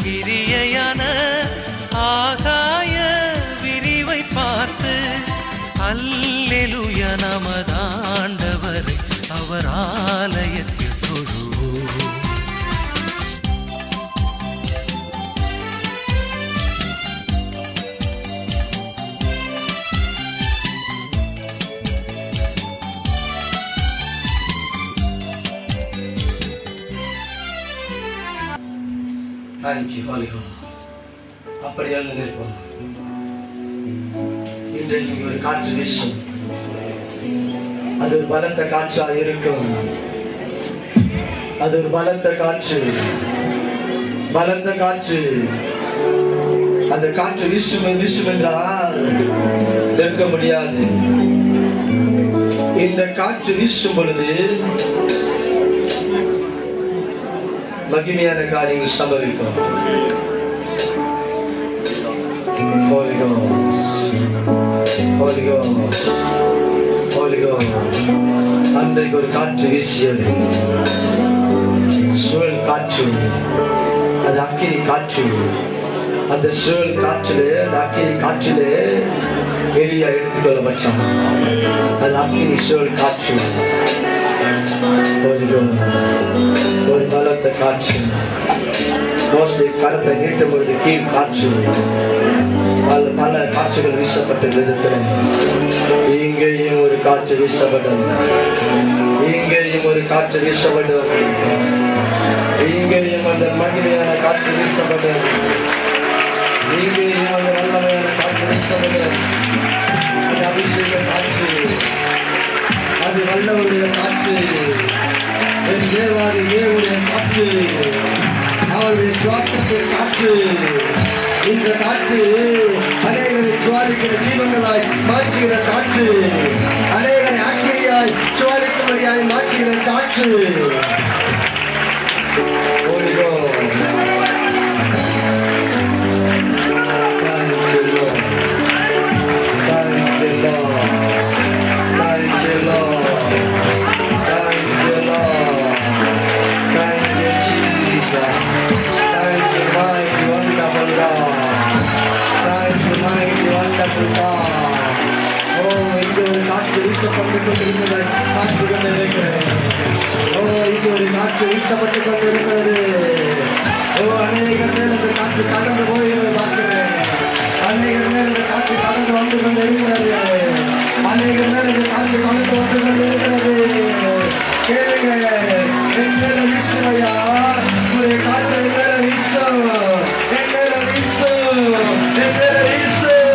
கிரியையான ஆகாய விரிவை பார்த்து அல்லேலூயா நமதாண்டவர் அவர் ஆலயத்தில் தொழுவோம். அப்படி எழுந்திருப்போம். இன்றைக்கு ஒரு காற்று வீசும். அது ஒரு பலத்த காற்றாக இருக்கும். அது ஒரு பலத்த காற்று. பலத்த காற்று. அந்த காற்று வீசும் என்றால் நிற்க முடியாது. இந்த காற்று வீசும் பொழுது மகிமையான காரியங்கள் சம்பவிக்கும். Holy Ghost, Holy Ghost, Holy Ghost. அன்றைக்கு ஒரு காற்று வீசியது. சுழல் காற்று. அது அக்கினி காற்று. அந்த சுழல் காற்றிலே, அந்த அக்கினி காற்றிலே எலியா எடுத்துக்கொள்ள வச்சான். அது அக்கினி சுழல் காற்று. Holy Ghost. ஒரு பலத்த காற்று. மோசே கரத்தை நீட்டும் பொழுது கீழ் காற்று. பல காற்றுகள் வீசப்பட்ட விதத்தில் இங்கேயும் ஒரு காற்று வீசப்படும். இங்கேயும் ஒரு காற்று வீசப்படும். இங்கேயும் அந்த மகிமையான காற்று வீசப்படும். இங்கேயும் அந்த வல்லமையான காற்று வீசப்படும். அது அபிஷேக காற்று. அது வல்லவருடைய காற்று. என் தேவாதி தேவனுடைய காற்று. அவருடைய சுவாசத்தின் காற்று. இந்த காற்று அநேகரை சுவாலிக்கிற ஜீவங்களாய் மாற்றுகிற காற்று. அநேகரை ஆக்கிரியாய் சுவாலிக்கும்படியாய் மாற்றுகிற காற்று. வீசப்பட்டுக் கொண்டிருக்கிறது. அநேகர் மேல் இந்த காற்று கடந்து போகிறது பார்க்கிறேன். அநேகர் மேல் இந்த காற்று கடந்து வந்து கொண்டு இருக்கிறது. அநேகர் மேல் இந்த காற்று கடந்து வந்து கொண்டு இருக்கிறது. கேளுங்க, என் மேல வீசுமையா, உங்களுடைய காற்று என் மேல வீசும். என் மேல வீசும். என் மேல வீசும்.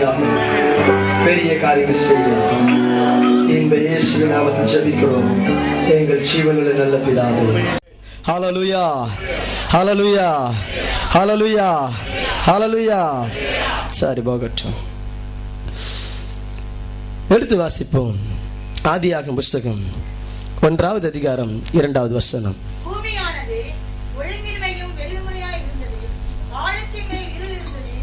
செய்வீராக. பெரிய காரியங்கள் செய்யும் இந்த இயேசுவின் நாமத்தில் ஜெபிக்கிறோம் எங்கள் ஜீவனுள்ள நல்ல பிதாவே. ஹல்லேலூயா, ஹல்லேலூயா, ஹல்லேலூயா, ஹல்லேலூயா. சரி, போகட்டும். எடுத்து வாசிப்போம். ஆதியாகமம் புஸ்தகம் 1வது அதிகாரம் 2வது வசனம். பூமியானது ஒழுங்கின்மையும் வெறுமையாய் இருந்தது, ஆழத்தின் மேல் இருள் இருந்தது,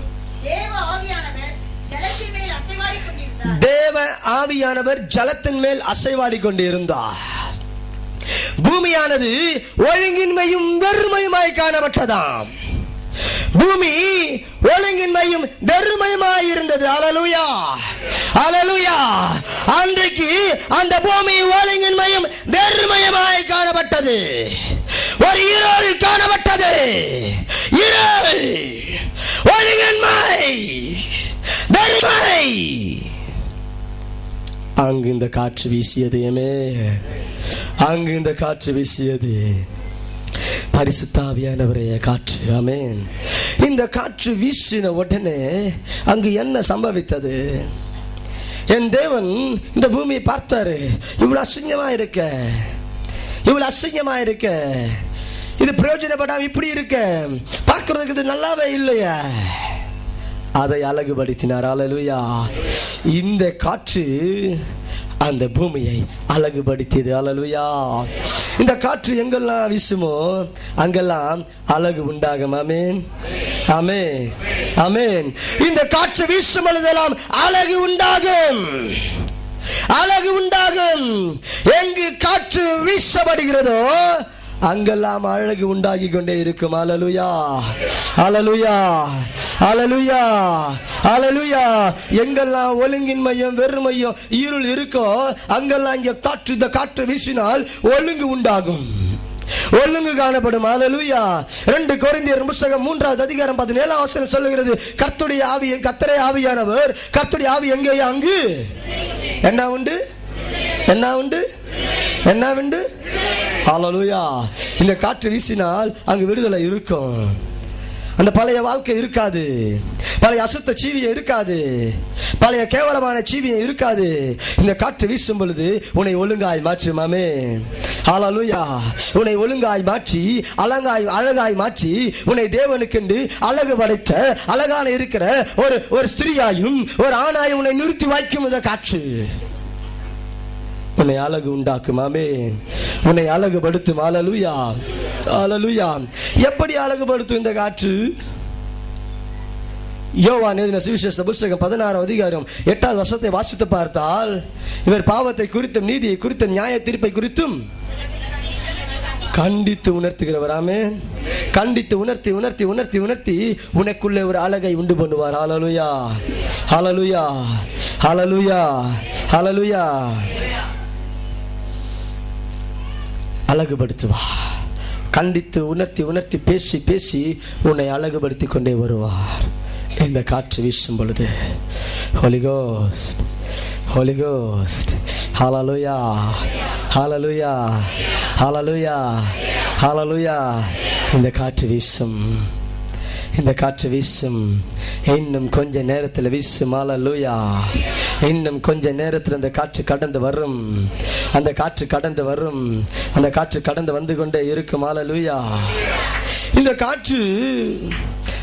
தேவ ஆவியானவர் ஜலத்தின் மேல் அசைவாடிக் கொண்டிருந்தார். தேவ ஆவியானவர் ஜலத்தின் மேல் அசைவாடிக் கொண்டிருந்தார். பூமியானது ஒழுங்கின்மையும் வெறுமையுமாய் காணப்பட்டதாம். பூமி ஒழுங்கின்மையும் வெறுமையுமாய் இருந்தது. ஹல்லேலூயா, ஹல்லேலூயா. அன்றைக்கு அந்த பூமி ஒழுங்கின்மையும் வெறுமையுமாய் காணப்பட்டது. ஒரு இருள் காணப்பட்டது. இருள், ஒழுங்கின்மை, வெறுமை. அங்கு இந்த காற்று வீசியது. அங்கு இந்த காற்று வீசியது பரிசுத்த ஆவியானவரே காற்று. ஆமென். இந்த காற்று வீசின உடனே அங்கு என்ன சம்பவித்தது? என் தேவன் இந்த பூமியை பார்த்தாரு. இவ்வளவு அசிங்கமா இருக்க, இவ்வளவு அசிங்கமா இருக்க, இது பிரயோஜனப்படாம இப்படி இருக்க, பார்க்கறதுக்கு இது நல்லாவே இல்லையா? அதை அழகுபடுத்தினார். ஹல்லேலூயா. இந்த காற்று அந்த பூமியை அழகுபடுத்தியது. ஹல்லேலூயா. இந்த காற்று எங்கெல்லாம் வீசுமோ அங்கெல்லாம் அழகு உண்டாகும். ஆமென், ஆமென், ஆமென். இந்த காற்று வீசும் பொழுதெல்லாம் அழகு உண்டாகும், அழகு உண்டாகும். எங்கு காற்று வீசப்படுகிறதோ அங்கெல்லாம் அழகு உண்டாகி கொண்டே இருக்கும். ஹல்லேலூயா, ஹல்லேலூயா, ஹல்லேலூயா, ஹல்லேலூயா. எங்கெல்லாம் ஒழுங்கின்மையும் வெறுமையும் இருள் இருக்கோ அங்கெல்லாம் இங்கே காற்று, இந்த காற்று வீசினால் ஒழுங்கு உண்டாகும், ஒழுங்கு காணப்படும். ஹல்லேலூயா. 2 கொரிந்தியர் புத்தகம் 3வது அதிகாரம் 17ஆம் வசனம் சொல்லுகிறது, கர்த்தருடைய ஆவி, கர்த்தரே ஆவியானவர், கர்த்தருடைய ஆவி எங்கேயோ அங்கு என்ன உண்டு, என்ன உண்டு, என்ன உண்டு. ஹல்லேலூயா. இந்த காற்று வீசினால் அங்கு விடுதலை இருக்கும். அந்த பழைய வாழ்க்கை இருக்காது, பழைய அசுத்த ஜீவியம் இருக்காது, பழைய கேவலமான ஜீவியம் இருக்காது. இந்த காற்று வீசும் பொழுது உன்னை ஒழுங்காய் மாற்றும். ஆமென், ஹல்லேலூயா. உன்னை ஒழுங்காய் மாற்றி, அழகாய் மாற்றி, உன்னை தேவனுக்கென்று அழகு படைத்த அழகான இருக்கிற ஒரு ஸ்திரியாயும் ஒரு ஆணாயும் உன்னை நிறுத்தி வைக்கும். இந்த காற்று உன்னை அழகு உண்டாக்கும். ஆமென். உன்னை அழகுபடுத்தும். ஹல்லேலூயா, ஹல்லேலூயா. எப்படி அழகுபடுத்தும் இந்த காற்று? யோவான் எழுதின சுவிசேஷ புத்தகம் 16வது அதிகாரம் 8வது வசனத்தை வாசித்து பார்த்தால், இவர் பாவத்தை குறித்தும் நீதியை குறித்தும் நியாய தீர்ப்பை குறித்தும் கண்டித்து உணர்த்துகிறவர். ஆமென். கண்டித்து உணர்த்தி உணர்த்தி உணர்த்தி உணர்த்தி உனக்குள்ளே ஒரு அழகை உண்டு பண்ணுவார். ஹல்லேலூயா, ஹல்லேலூயா, ஹல்லேலூயா, ஹல்லேலூயா. அழகுபடுத்துவா. கண்டித்து உணர்த்தி உணர்த்தி பேசி பேசி உன்னை அழகுபடுத்தி கொண்டே வருவார். இந்த காற்று வீசும் பொழுது ஹோலி கோஸ்ட், ஹோலி கோஸ்ட். ஹல்லேலூயா, ஹல்லேலூயா, ஹல்லேலூயா, ஹல்லேலூயா. இந்த காற்று வீசும், இந்த காற்று வீசும். இன்னும் கொஞ்ச நேரத்தில் வீசும். ஹல்லேலூயா. இன்னும் கொஞ்ச நேரத்தில் அந்த காற்று கடந்து வரும், அந்த காற்று கடந்து வரும், அந்த காற்று கடந்து வந்து கொண்டே இருக்கும். ஹல்லேலூயா. இந்த காற்று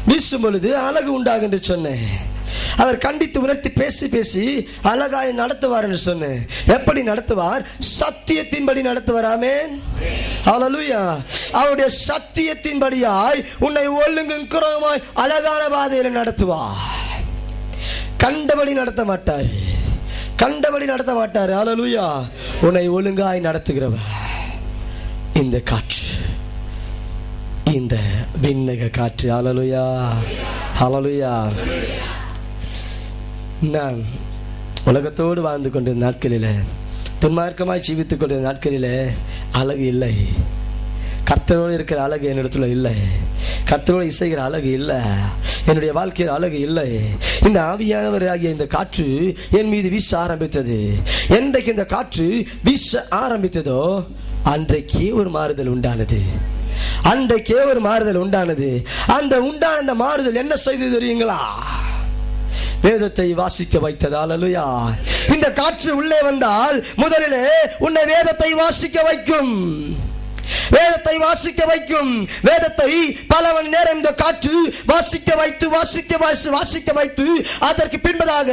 வீசும் பொழுது அழகு உண்டாகும் என்று சொன்னேன். அவர் கண்டித்து உணர்த்தி பேசி பேசி அழகாய் நடத்துவார் என்று சொன்னேன். எப்படி நடத்துவார்? சத்தியத்தின்படி நடத்துவார். ஆமென், ஹல்லேலூயா. அவருடைய சத்தியத்தின்படியாய் உன்னை ஒழுங்கும் குறவுமாய் அழகான பாதையில் நடத்துவார். கண்டபடி நடத்த மாட்டார், கண்டபடி நடத்த மாட்டார். ஹல்லேலூயா. உன்னை ஒழுங்காய் நடத்துகிறவர் இந்த காற்று, இந்த விண்ணக காற்று. ஹல்லேலூயா, ஹல்லேலூயா. நான் உலகத்தோடு வாழ்ந்து கொண்டிருந்த நாட்களில், துன்மார்க்கமாய் ஜீவித்துக் கொண்டிருந்த நாட்களில் அழகு இல்லை. கர்த்தரோடு இருக்கிற அழகு என்னிடத்துல இல்லை, கர்த்தரோடு இசைகிற அழகு இல்லை, என்னுடைய வாழ்க்கையில் அழகு இல்லை. இந்த ஆவியானவர் ஆகிய இந்த காற்று என் மீது வீச ஆரம்பித்தது. என்றைக்கு இந்த காற்று வீச ஆரம்பித்ததோ அன்றைக்கே ஒரு மாறுதல் உண்டானது, அன்றைக்கே ஒரு மாறுதல் உண்டானது. அந்த உண்டான அந்த மாறுதல் என்ன செய்து தெரியுங்களா? வேதத்தை வாசிக்க வைத்தது. அல்லேலூயா. இந்த காற்று உள்ளே வந்தால் முதலிலே உன்னை வேதத்தை வாசிக்க வைக்கும். வேதத்தை வாசிக்க வைக்கும். வேதத்தை பல மணி நேரம் இந்த காற்று வாசிக்க வைத்து அதற்கு பின்பதாக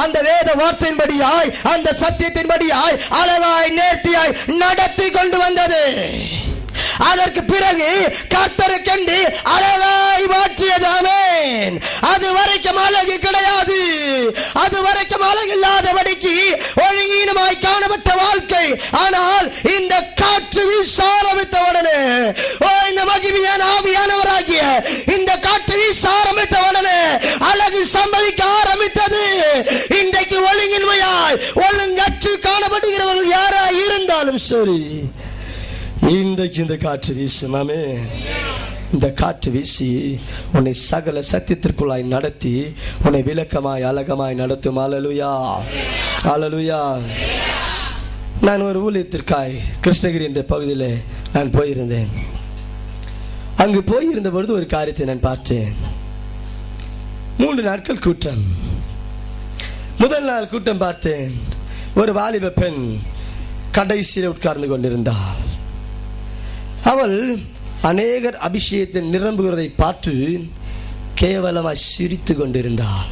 அந்த வேத வார்த்தையின்படியாய் அந்த சத்தியத்தின்படியாய் அழகாய் நேர்த்தியாய் நடத்தி கொண்டு வந்தது. அதற்கு பிறகு கர்த்தருக்கென்று அழகாய் மாற்றியது. ஆமென். அது வரைக்கும் அழகு கிடையாது. அது வரைக்கும் அழகு இல்லாதபடிக்கு ஒழுங்கீனமாய் காணப்பட்ட வாழ்க்கை. ஆனால் இந்த காற்று வீச ஆரம்பித்த உடனே, இந்த மகிமையான ஆவியானவராகிய இந்த காற்று வீச ஆரம்பித்த உடனே அழகு சம்பவிக்க ஆரம்பித்தது. இன்றைக்கு ஒழுங்கின்மையாய் ஒழுங்கற்று காணப்படுகிறவர்கள் யாராய் இருந்தாலும் சரி, இன்றைக்கு இந்த காற்று வீசும். ஆமென். இந்த காற்று வீசி உன்னை சகல சத்தியத்திற்குள்ளாய் நடத்தி உன்னை விளக்கமாய் அழகமாய் நடத்தும். அல்லேலூயா, அல்லேலூயா. நான் ஒரு ஊழியத்திற்காய் கிருஷ்ணகிரி என்ற பகுதியில் நான் போயிருந்தேன். அங்கு போயிருந்த பொழுது ஒரு காரியத்தை நான் பார்த்தேன். 3 நாட்கள் கூட்டம். முதல் நாள் கூட்டம் பார்த்தேன். ஒரு வாலிப பெண் கடைசியில் உட்கார்ந்து கொண்டிருந்தாள். அவள் அநேகர் அபிஷேகத்தை நிரம்புகிறதை பார்த்து கேவலமாய் சிரித்து கொண்டிருந்தாள்.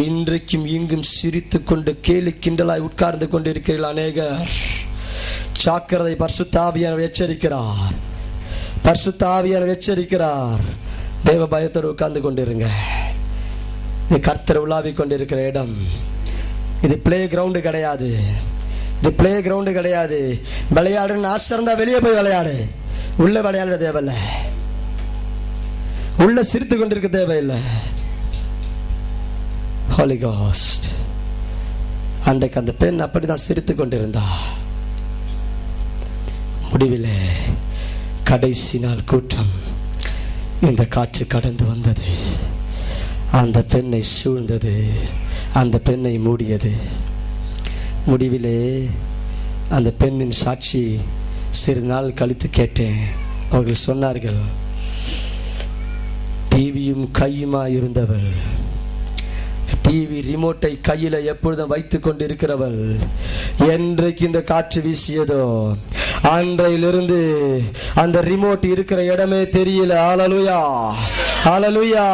இன்றைக்கும் இங்கும் சிரித்து கொண்டு கேலி கிண்டலாய் உட்கார்ந்து கொண்டிருக்கிறீர்கள் அநேகர். ஜாக்கிரதை. பரிசுத்த ஆவியானவர் எச்சரிக்கிறார். பரிசுத்த ஆவியானவர் எச்சரிக்கிறார். தேவ பயத்தோடு உட்கார்ந்து கொண்டிருங்க. இது கர்த்தர் உலாவிக் கொண்டிருக்கிற இடம். இது பிளே கிரவுண்டு கிடையாது. இது பிளே கிரவுண்டு கிடையாது. விளையாடுன்னு ஆசை இருந்தா வெளியே போய் விளையாடு. உள்ள விளையாட தேவையில்ல. உள்ள சிரித்து கொண்டிருக்க தேவையில்லை. ஹோலி கோஸ்ட். அன்றைக்கு அந்த பெண் அப்படிதான் சிரித்து கொண்டிருந்தா. முடிவில் கடைசி நாள் கூட்டம் இந்த காற்று கடந்து வந்தது. அந்த பெண்ணை சூழ்ந்தது. அந்த பெண்ணை மூடியது. முடிவிலே அந்த பெண்ணின் சாட்சி சிறிது நாள் கழித்து கேட்டேன். அவர்கள் சொன்னார்கள், டிவியும் கையுமா இருந்தவள், டிவி ரிமோட்டை கையில எப்பொழுதும் வைத்துக் கொண்டிருக்கிறவள், என்றைக்கு இந்த காற்று வீசியதோ அன்றையிலிருந்து அந்த ரிமோட் இருக்கிற இடமே தெரியல. ஹல்லேலூயா, ஹல்லேலூயா.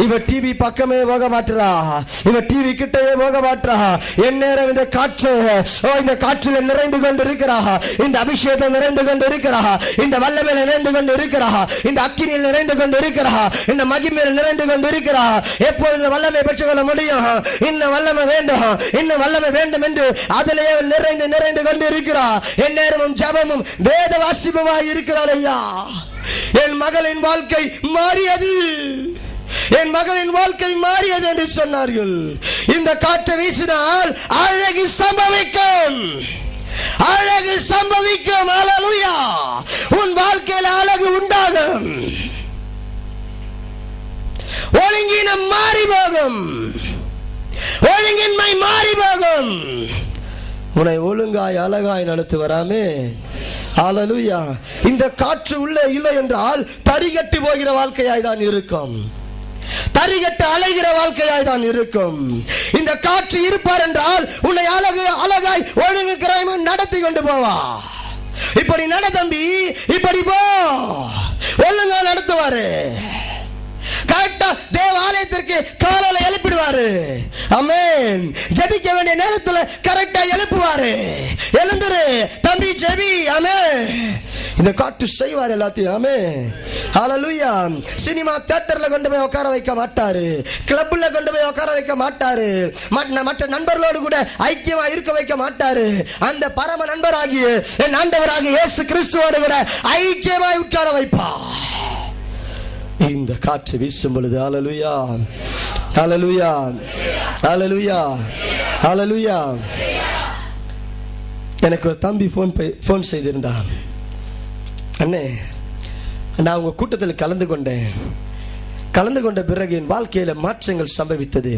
இவ டிவி பக்கமே போக மாட்டா. இவ டிவி கிட்டே போக மாட்டா. எந்நேரம் இந்த காற்று, இந்த காற்றில் நிறைந்து கொண்டு இருக்கிறா. இந்த அபிஷேகத்தில் நிறைந்து கொண்டு இருக்கிறா. இந்த வல்லமையில் நிறைந்து கொண்டு இருக்கிறா. இந்த அக்கினியில் நிறைந்து கொண்டு இருக்கிறா. இந்த மகிமையில் நிறைந்து கொண்டு இருக்கிறா. எப்பொழுது வல்லமை பெற்றுக்கொள்ள முடியும்? இன்னும் வல்லமை வேண்டும், இன்னும் வல்லமை வேண்டும் என்று அதிலே நிறைந்து நிறைந்து கொண்டு இருக்கிறா. எந்நேரமும் ஜபமும் வேத வாசிப்புமாய் இருக்கிறாள். ஐயா, என் மகளின் வாழ்க்கை மாறியது, என் மகளின் வாழ்க்கை மாறியது என்று சொன்னார்கள். இந்த காற்று வீசினால் அழகு சம்பவிக்கும், அழகு சம்பவிக்கும். அல்லேலூயா. உன் வாழ்க்கையில் அழகு உண்டாகும். ஒழுங்கினம் மாறி போகும், ஒழுங்கின்மை மாறி போகும். உன்னை ஒழுங்காய் அழகாய் நடத்து வராமே. அல்லேலூயா. இந்த காற்று உள்ளே இல்லை என்றால் தரிகட்டி போகிற வாழ்க்கையாய் தான் இருக்கும். தரிகட்டு அலைகிற வாழ்க்கையாய் தான் இருக்கும். இந்த காற்று இருப்பார் என்றால் உன்னை அழகாய் ஒழுங்கு கிராமம் நடத்தி கொண்டு போவா. இப்படி நட தம்பி, இப்படி போ, ஒழுங்கா நடத்துவாரு. கரெக்டா தேவாலயத்திற்கு காலையில எழுப்பிடுவாரு. ஆமென். ஜெபிக்க வேண்டிய நேரத்துல கரெக்டா எழுப்புவாரு. எழுந்துரு தம்பி, ஜெபி. ஆமென். இந்த காற்று செய்வார் எல்லாத்தையும். ஆமென். ஹல்லேலூயா. சினிமா தியேட்டர்ல கொண்டு போய் உட்கார வைக்க மாட்டாரு. கிளப்ல கொண்டு போய் உட்கார வைக்க மாட்டாரு. மற்ற நண்பர்களோடு கூட ஐக்கியமா இருக்க வைக்க மாட்டாரு. அந்த பரம நண்பராகிய என் ஆண்டவராகிய இயேசு கிறிஸ்துவோடு கூட ஐக்கியமாய் உட்கார வைப்பா. இந்த காற்று வீசும் பொழுது ஹல்லேலூயா, ஹல்லேலூயா, ஹல்லேலூயா, ஹல்லேலூயா. எனக்கு ஒரு தம்பி ஃபோன் செய்திருந்தான். அண்ணே, நான் உங்க கூட்டத்தில் கலந்து கொண்டேன். கலந்து கொண்ட பிறகு என் வாழ்க்கையில மாற்றங்கள் சம்பவித்தது.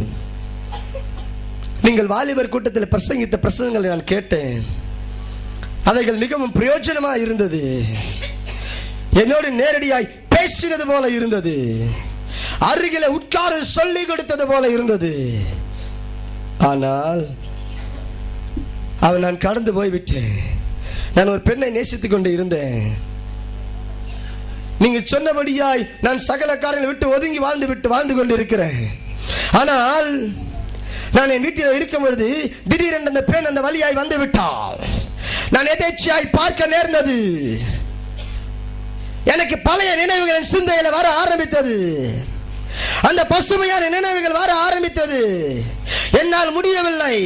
நீங்கள் வாலிபர் கூட்டத்தில் பிரசங்கித்த பிரசங்கங்களை நான் கேட்டேன். அவைகள் மிகவும் பிரயோஜனமாக இருந்தது. என்னோடு நேரடியாய் பேசினது போல இருந்தது. அருகிலே உட்கார சொல்லி கொடுத்தது போல இருந்தது. ஆனால் அவன் நான் கடந்து போய்விட்டேன். நான் ஒரு பெண்ணை நேசித்துக் கொண்டு இருந்தேன். நீங்க சொன்னபடியாய் நான் சகல காரியங்களை விட்டு ஒதுங்கி வாழ்ந்து கொண்டு இருக்கிறேன். ஆனால் நான் என் வீட்டில் இருக்கும் பொழுது திடீரென்று அந்த பெண் அந்த வழியாய் வந்து விட்டாள். நான் எதேச்சையாய் பார்க்க நேர்ந்தது. எனக்கு பழைய நினைவுகள் என் சிந்தையில வர ஆரம்பித்தது. அந்த பசுமையான நினைவுகள் வர ஆரம்பித்தது. என்னால் முடியவில்லை.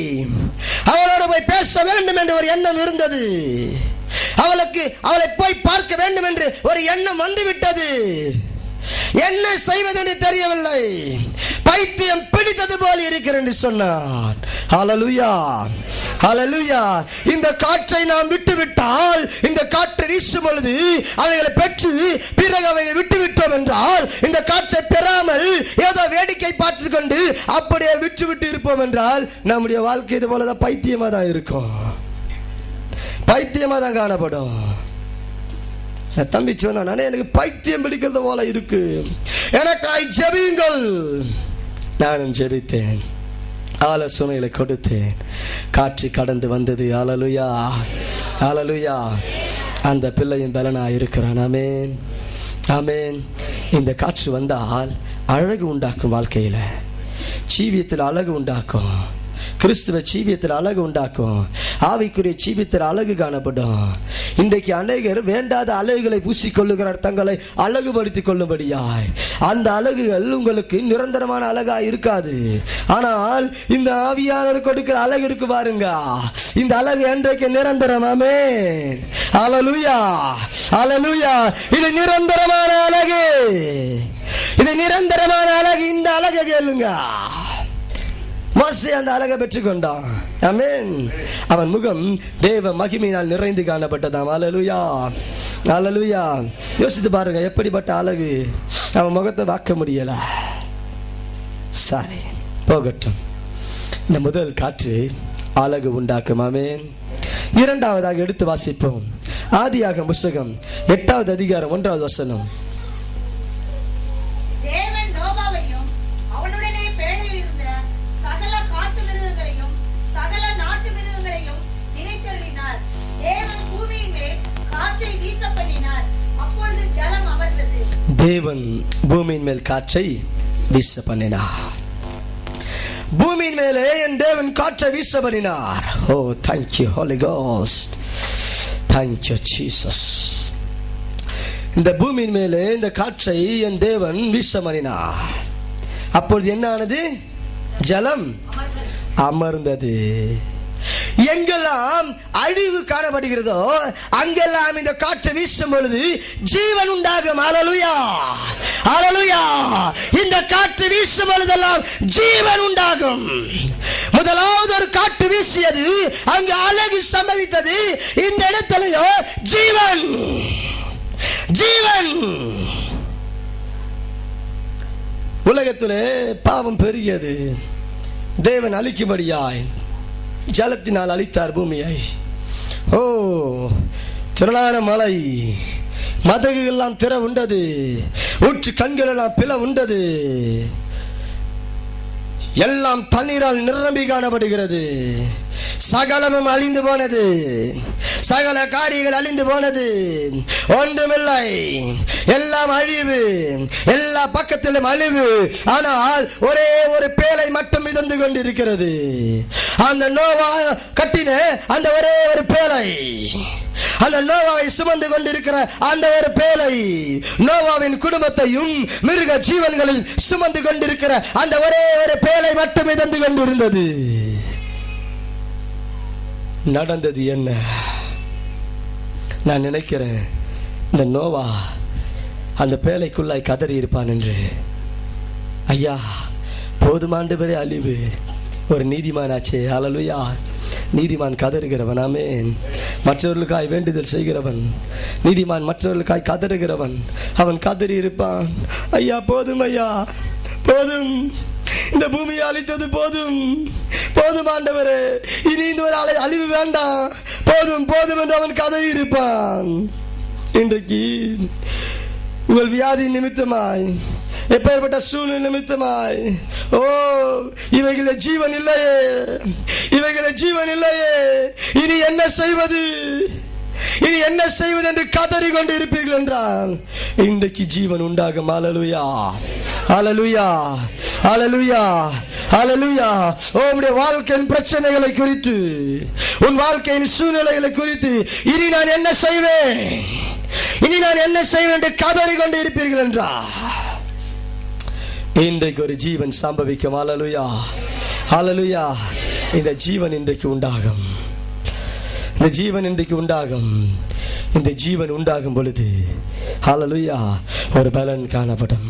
அவளோடு போய் பேச வேண்டும் என்று ஒரு எண்ணம் இருந்தது. அவளை போய் பார்க்க வேண்டும் என்று ஒரு எண்ணம் வந்துவிட்டது. என்ன செய்வதென்று தெரியவில்லை. பைத்தியம் பிடித்தது போல் இருக்கிறேன் என்று சொன்னான். ஹல்லேலூயா, ஹல்லேலூயா. இந்த காற்றை நாம் விட்டுவிட்டால், இந்த காற்று வீசும் பொழுது அவைகளை பெற்று பிறகு அவைகளை விட்டுவிட்டோம் என்றால், இந்த காற்றை பெறாமல் ஏதோ வேடிக்கை பார்த்து கொண்டு அப்படியே விட்டு இருப்போம் என்றால் நம்முடைய வாழ்க்கை இது போலதான் பைத்தியமா தான் இருக்கும். பைத்தியமா தான் காணப்படும். தம்பி சொன்னா, எனக்கு பைத்தியம் பிடிக்கிறது போல இருக்கு, எனக்காய் ஜெபியுங்கள். நானும் ஜெபித்தேன், ஆலோசனைகளை கொடுத்தேன். காற்று கடந்து வந்தது. ஹல்லேலூயா, ஹல்லேலூயா. அந்த பிள்ளையும் பலனா இருக்கிறான். ஆமென், ஆமென். இந்த காற்று வந்தால் அழகு உண்டாக்கும். வாழ்க்கையில ஜீவியத்தில் அழகு உண்டாக்கும். கிறிஸ்துவ ஜீவியத்தில் அழகு உண்டாக்கும். ஆவிக்குரிய ஜீவியத்தில் அழகு காணப்படும். இன்றைக்கு அநேகர் வேண்டாத அழகுகளை பூசிக்கொள்ளுகிறார், தங்களை அழகுபடுத்திக் கொள்ளும்படியாய். அந்த அழகுகள் உங்களுக்கு நிரந்தரமான அழகாய் இருக்காது. ஆனால் இந்த ஆவியானவர் கொடுக்கிற அழகு இருக்கு பாருங்க, இந்த அழகு என்றைக்கு நிரந்தரம். ஆமென், ஹல்லேலூயா, ஹல்லேலூயா. இது நிரந்தரமான அழகு, இது நிரந்தரமான அழகு. இந்த அழகை கேளுங்க. மோசே அந்த அழகை பெற்றுக் கொண்டான். ஆமென். அவன் முகம் தேவ மகிமையினால் நிறைந்து காணப்பட்டதாம். ஹல்லேலூயா, ஹல்லேலூயா. யோசித்து பாருங்க, எப்படிப்பட்ட அழகு. அவன் முகத்தை பார்க்க முடியல. சரி, போகட்டும். இந்த முதல் காற்று அழகு உண்டாக்கும். ஆமென். இரண்டாவதாக எடுத்து வாசிப்போம். ஆதியாகமம் புத்தகம் 8வது அதிகாரம் 1வது வசனம். தேவன் நோவாவையும் அவனுடனே பேழையில் இருந்த சகல காட்டு மிருகங்களையும் சகல நாட்டு மிருகங்களையும் நினைத்தருளினார். தேவன் பூமியின் மேல் காற்றை வீச பண்ணினார். அப்பொழுது ஜலம் அமர்ந்தது. தேவன் பூமியின் மேல் காற்றை வீச பண்ணினார். பூமியின் மேலே என் தேவன் காற்றை வீச பண்ணினார். ஓ, thank you Holy Ghost, thank you Jesus. இந்த பூமியின் மேலே இந்த காற்றை என் தேவன் வீச பண்ணினார். அப்பொழுது என்ன ஆனது? ஜலம் அமர்ந்தது. எங்கெல்லாம் அழிவு காணப்படுகிறதோ அங்கெல்லாம் இந்த காற்று வீசும் பொழுது ஜீவன் உண்டாகும். ஹல்லேலூயா, ஹல்லேலூயா. இந்த காற்று வீசும் பொழுதெல்லாம் ஜீவன் உண்டாகும். முதலாவது ஒரு காற்று வீசியது, அங்கு அழகு சம்பவித்தது. இந்த இடத்திலேயோ ஜீவன், ஜீவன். உலகத்திலே பாவம் பெருகியது. தேவன் அழிக்கும்படியாய் ஜலத்தினால் அழித்தார் பூமியை. ஓ, திரளான மலை, மதகுகள் எல்லாம் திற உண்டது, ஊற்று கண்கள் எல்லாம் பிள உண்டது, எல்லாம் தண்ணீரால் நிரம்பி காணப்படுகிறது. சகலமும் அழிந்து போனது, சகல காரியங்கள் அழிந்து போனது, ஒன்றுமில்லை, எல்லாம் அழிவு, எல்லா பக்கத்திலும் அழிவு. ஆனால் ஒரே ஒரு பேழை மட்டும் மிதந்து கொண்டிருக்கிறது. அந்த நோவா கட்டின அந்த ஒரே ஒரு பேழை, அந்த நோவாவை சுமந்து கொண்டிருக்கிற அந்த ஒரு பேழை, நோவாவின் குடும்பத்தையும் மிருக ஜீவன்களில் சுமந்து கொண்டிருக்கிற அந்த ஒரே ஒரு பேழை மட்டும் மிதந்து கொண்டிருந்தது. நடந்தது என்ன? நான் நினைக்கிறேன், இந்த நோவா அந்த பேழைக்குள்ளாய் கதறி இருப்பான் என்று. ஐயா, போதுமாண்டவரே அழிவு, ஒரு நீதிமானாச்சே. ஹல்லேலூயா. நீதிமான் கதறுகிறவன். ஆமென். மற்றவர்களுக்காய் வேண்டுதல் செய்கிறவன் நீதிமான், மற்றவர்களுக்காய் கதறுகிறவன். அவன் கதறி இருப்பான், ஐயா போதும், ஐயா போதும், இந்த பூமியை அழித்தது போதும், போதும் ஆண்டவரே, இனி இந்த ஒரு அழிவு வேண்டாம், போதும் போதும் என்று அவன் கதறி இருப்பான். இன்றைக்கு உங்கள் வியாதி நிமித்தமாய், எப்பேற்பட்ட சூழ்நிலை நிமித்தமாய் ஓ இவைகள ஜீவன் இல்லையே, இவைகள ஜீவன் இல்லையே, இனி என்ன செய்வது, இனி என்ன செய்வது என்று கதறி கொண்டு இருப்பீர்கள் என்றால் இன்றைக்கு ஜீவன் உண்டாகும். ஹல்லேலூயா, ஹல்லேலூயா, ஹல்லேலூயா, ஹல்லேலூயா. உம்முடைய வாழ்க்கையின் பிரச்சனைகளை குறித்து, உன் வாழ்க்கையின் சூழ்நிலைகளை குறித்து இனி நான் என்ன செய்வேன், இனி நான் என்ன செய்வேன் என்று கதறி கொண்டு இருப்பீர்கள் என்றால் இன்றைக்கு ஒரு ஜீவன் சம்பவிக்கும். ஹல்லேலூயா, ஹல்லேலூயா. இந்த ஜீவன் இன்றைக்கு உண்டாகும், இந்த ஜீவன் இன்றைக்கு உண்டாகும். இந்த ஜீவன் உண்டாகும் பொழுது ஹல்லேலூயா ஒரு பலன் காணப்படும்.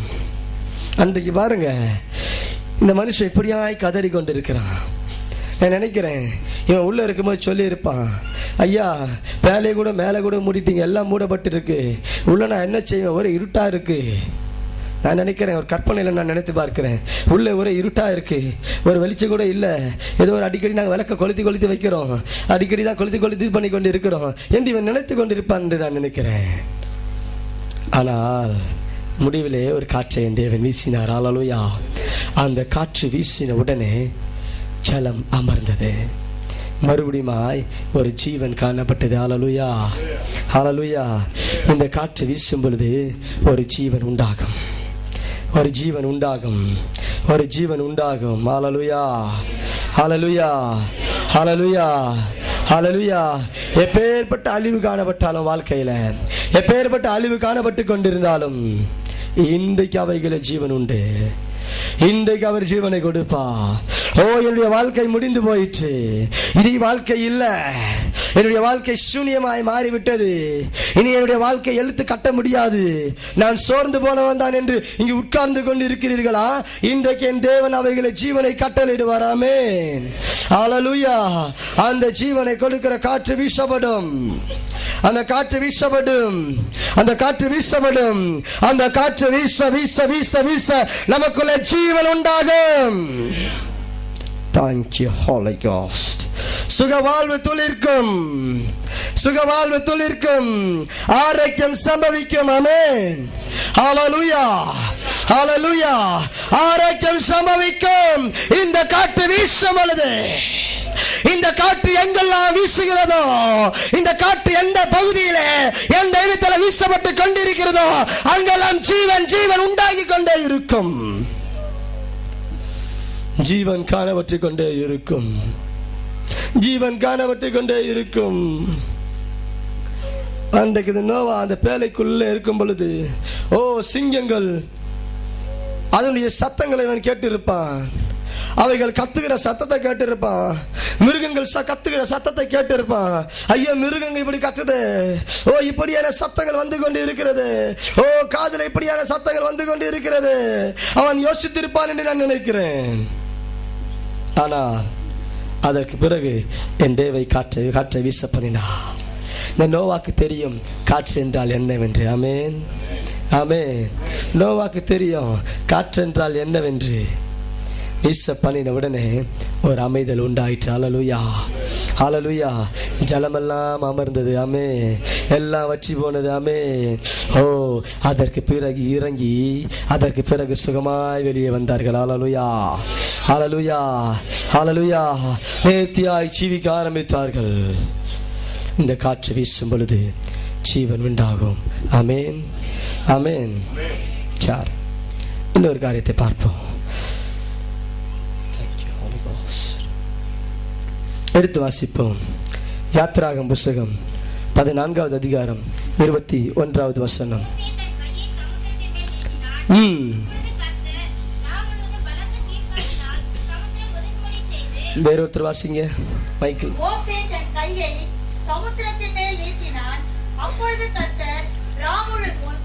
அன்றைக்கு பாருங்க, இந்த மனுஷன் இப்படியாய் கதறி கொண்டு இருக்கிறான். நான் நினைக்கிறேன் இவன் உள்ள இருக்கும்போது சொல்லி இருப்பான், ஐயா வேலையை கூட மேலே கூட மூடிட்டீங்க, எல்லாம் மூடப்பட்டு இருக்கு, உள்ள நான் என்ன செய்வேன், ஒரே இருட்டா இருக்கு. நான் நினைக்கிறேன், ஒரு கற்பனையில் நான் நினைத்து பார்க்கிறேன், உள்ளே ஒரே இருட்டாக இருக்குது, ஒரு வெளிச்சம் கூட இல்லை, ஏதோ ஒரு அடிக்கடி நாங்கள் விளக்க கொளுத்தி வைக்கிறோம், அடிக்கடி தான் கொளுத்தி இது பண்ணி கொண்டு இருக்கிறோம் என்று இவன் நினைத்து கொண்டு இருப்பான் என்று நான் நினைக்கிறேன். ஆனால் முடிவிலே ஒரு காற்றை என் தேவன் வீசினார். ஹல்லேலூயா. அந்த காற்று வீசின உடனே ஜலம் அமர்ந்தது, மறுபடியுமாய் ஒரு ஜீவன் காணப்பட்டது. ஹல்லேலூயா, ஹல்லேலூயா. இந்த காற்று வீசும் பொழுது ஒரு ஜீவன் உண்டாகும், ஒரு ஜீவன் உண்டாகும், ஒரு ஜீவன் உண்டாகும். ஹல்லேலூயா, ஹல்லேலூயா, ஹல்லேலூயா, ஹல்லேலூயா. எப்பேற்பட்ட அழிவு காணப்பட்டாலும் வாழ்க்கையில், எப்பேற்பட்ட அழிவு காணப்பட்டு கொண்டிருந்தாலும் இன்றைக்கு அவைகளை ஜீவன் உண்டு. இன்றைக்கு அவர் ஜீவனை கொடுப்பா. ஓ என்னுடைய வாழ்க்கை முடிந்து போயிற்று, இனி வாழ்க்கை இல்லை, என்னுடைய வாழ்க்கை சூன்யமாய் மாறிவிட்டது, இனி என்னுடைய வாழ்க்கை எழுத்து கட்ட முடியாது, நான் சோர்ந்து போனவன் தான் என்று இங்கு உட்கார்ந்து கொண்டு இருக்கிறீர்களா? இன்றைக்கு என் தேவன் அவைகளை ஜீவனை கட்டளையிடுவார். ஆமென், ஹல்லேலூயா. அந்த ஜீவனை கொடுக்கிற காற்று வீசப்படும், அந்த காற்று வீசப்படும், அந்த காற்று வீசப்படும், அந்த காற்று வீச வீச வீச வீச நமக்குள்ள ஜீவன் உண்டாகும். Thank you, Holy Ghost. சுகவாழ்வு துளிர்க்கும், சுகவாழ்வு துளிர்க்கும், ஆரோக்கியம் சம்பவிக்கும். ஆமென், ஹல்லேலூயா, ஹல்லேலூயா. ஆரோக்கியம் சம்பவிக்கும். இந்த காற்று வீசும் பொழுது, இந்த காற்று எங்கெல்லாம் வீசுகிறதோ, இந்த காற்று எந்த பகுதியிலே எந்த இடத்துல வீசப்பட்டு கொண்டிருக்கிறதோ அங்கெல்லாம் ஜீவன் ஜீவன் உண்டாகி கொண்டே இருக்கும், ஜீவன் காணப்பட்டு கொண்டே இருக்கும், ஜீவன் காணப்பட்டு கொண்டே இருக்கும். அன்றைக்கு நோவா அந்த பேழைக்குள்ளே இருக்கும் பொழுது ஓ சிங்கங்கள் அதனுடைய சத்தங்களை அவன் கேட்டிருப்பான், அவைகள் கத்துகிற சத்தத்தை கேட்டிருப்பான், மிருகங்கள் கத்துகிற சத்தத்தை கேட்டிருப்பான். ஐயோ மிருகங்கள் இப்படி கத்துது, ஓ இப்படியான சத்தங்கள் வந்து கொண்டு இருக்கிறது, ஓ காதுல இப்படியான சத்தங்கள் வந்து கொண்டு இருக்கிறது, அவன் யோசித்திருப்பான் என்று நான் நினைக்கிறேன். ஆனால் அதற்கு பிறகு என் தேவை காற்றை வீச பண்ணினா. இந்த நோவாக்கு தெரியும் காற்று என்றால் என்னவென்று. ஆமென், ஆமென். நோவாக்கு தெரியும் காற்று என்றால் என்னவென்று. வீச பண்ணின உடனே ஒரு அமைதல் உண்டாயிற்று. ஹல்லேலூயா, ஹல்லேலூயா. ஜலமெல்லாம் அமர்ந்தது. ஆமே, எல்லாம் வற்றி போனது. ஆமே. ஓ அதற்கு பிறகு இறங்கி அதற்கு பிறகு சுகமாய் வெளியே வந்தார்கள். ஹல்லேலூயா, ஹல்லேலூயா, ஹல்லேலூயா. நேர்த்தியாய் ஜீவிக்க ஆரம்பித்தார்கள். இந்த காற்று வீசும் பொழுது ஜீவன் உண்டாகும். ஆமேன், ஆமேன். சார் இன்னொரு காரியத்தை பார்ப்போம். எடுத்து வாசிப்போம். யாத்திராகம் புஸ்தகம் 14வது அதிகாரம் 21வது வசனம். வேறொருத்தர் வாசிங்க மைக்கிள். மோசே தன் கையை சமுத்திரத்தின் மேல் நீட்டினான். அப்பொழுது கர்த்தர்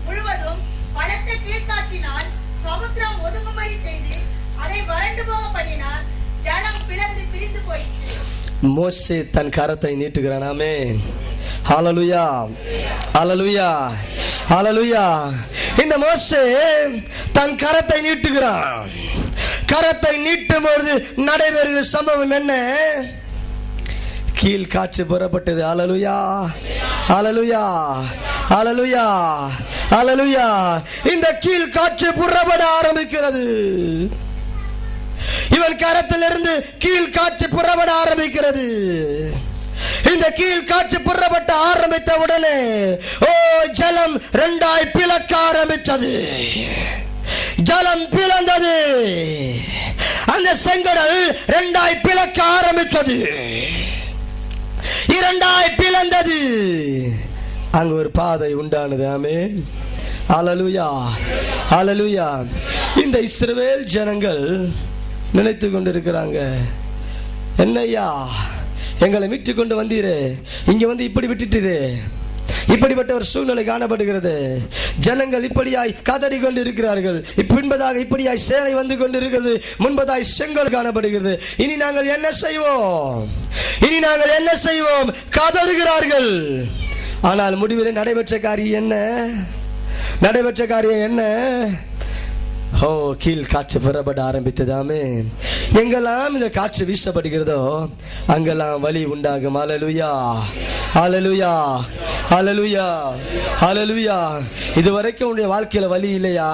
முழுவதும் பலத்த கீழ்காற்றினால் சமுத்திரம் ஒதுங்கும்படி செய்து அதை வறண்டு போக பண்ணினார். ஜலம் பிளந்து பிரிந்து போயிற்று. மோசே தன் கரத்தை நீட்டுகிறான். ஆமென், ஹல்லேலூயா, ஹல்லேலூயா, ஹல்லேலூயா. இந்த மோசே தன் கரத்தை நீட்டுகிறான். கரத்தை நீட்டும் பொழுது நடைபெறுகிற சம்பவம் என்ன? கீழ் காற்று புறப்பட்டது. ஹல்லேலூயா, ஹல்லேலூயா, ஹல்லேலூயா, ஹல்லேலூயா. இந்த கீழ் காற்று புறப்பட ஆரம்பிக்கிறது. இவன் கரத்திலிருந்து கீழ் காற்று புறப்பட ஆரம்பிக்கிறது. இந்த கீழ் காற்று புறப்பட்ட ஆரம்பித்த உடனே ஜலம் இரண்டாய் பிளக்க ஆரம்பித்தது. ஜலம் பிளந்தது. அந்த செங்கடல் இரண்டாய் பிளக்க ஆரம்பித்தது. இரண்டாய் பிளந்தது. அங்கு ஒரு பாதை உண்டானது. ஆமென், ஹல்லேலூயா, ஹல்லேலூயா. இந்த இஸ்ரவேல் ஜனங்கள் நினைத்து கொண்டிருக்கிறாங்க, என்னையா எங்களை மீட்டு கொண்டு வந்தீரே, இங்க வந்து இப்படி விட்டுட்டீரே. இப்படிப்பட்ட ஒரு சூழ்நிலை காணப்படுகிறது. ஜனங்கள் இப்படியாய் கதறி கொண்டு இருக்கிறார்கள். பின்பதாக இப்படியாய் சேனை வந்து கொண்டிருக்கிறது. முன்பதாய் செங்கல் காணப்படுகிறது. இனி நாங்கள் என்ன செய்வோம்? இனி நாங்கள் என்ன செய்வோம்? கதறுகிறார்கள். ஆனால் முடிவில் நடைபெற்ற காரியம் என்ன? நடைபெற்ற காரியம் என்ன? கீழ் காற்று புறப்பட ஆரம்பித்ததாமே. எங்கெல்லாம் இந்த காற்று வீசப்படுகிறதோ அங்கெல்லாம் வலி உண்டாகும். ஹல்லேலூயா, ஹல்லேலூயா, ஹல்லேலூயா, ஹல்லேலூயா. இதுவரைக்கும் உன்னுடைய வாழ்க்கையில வலி இல்லையா?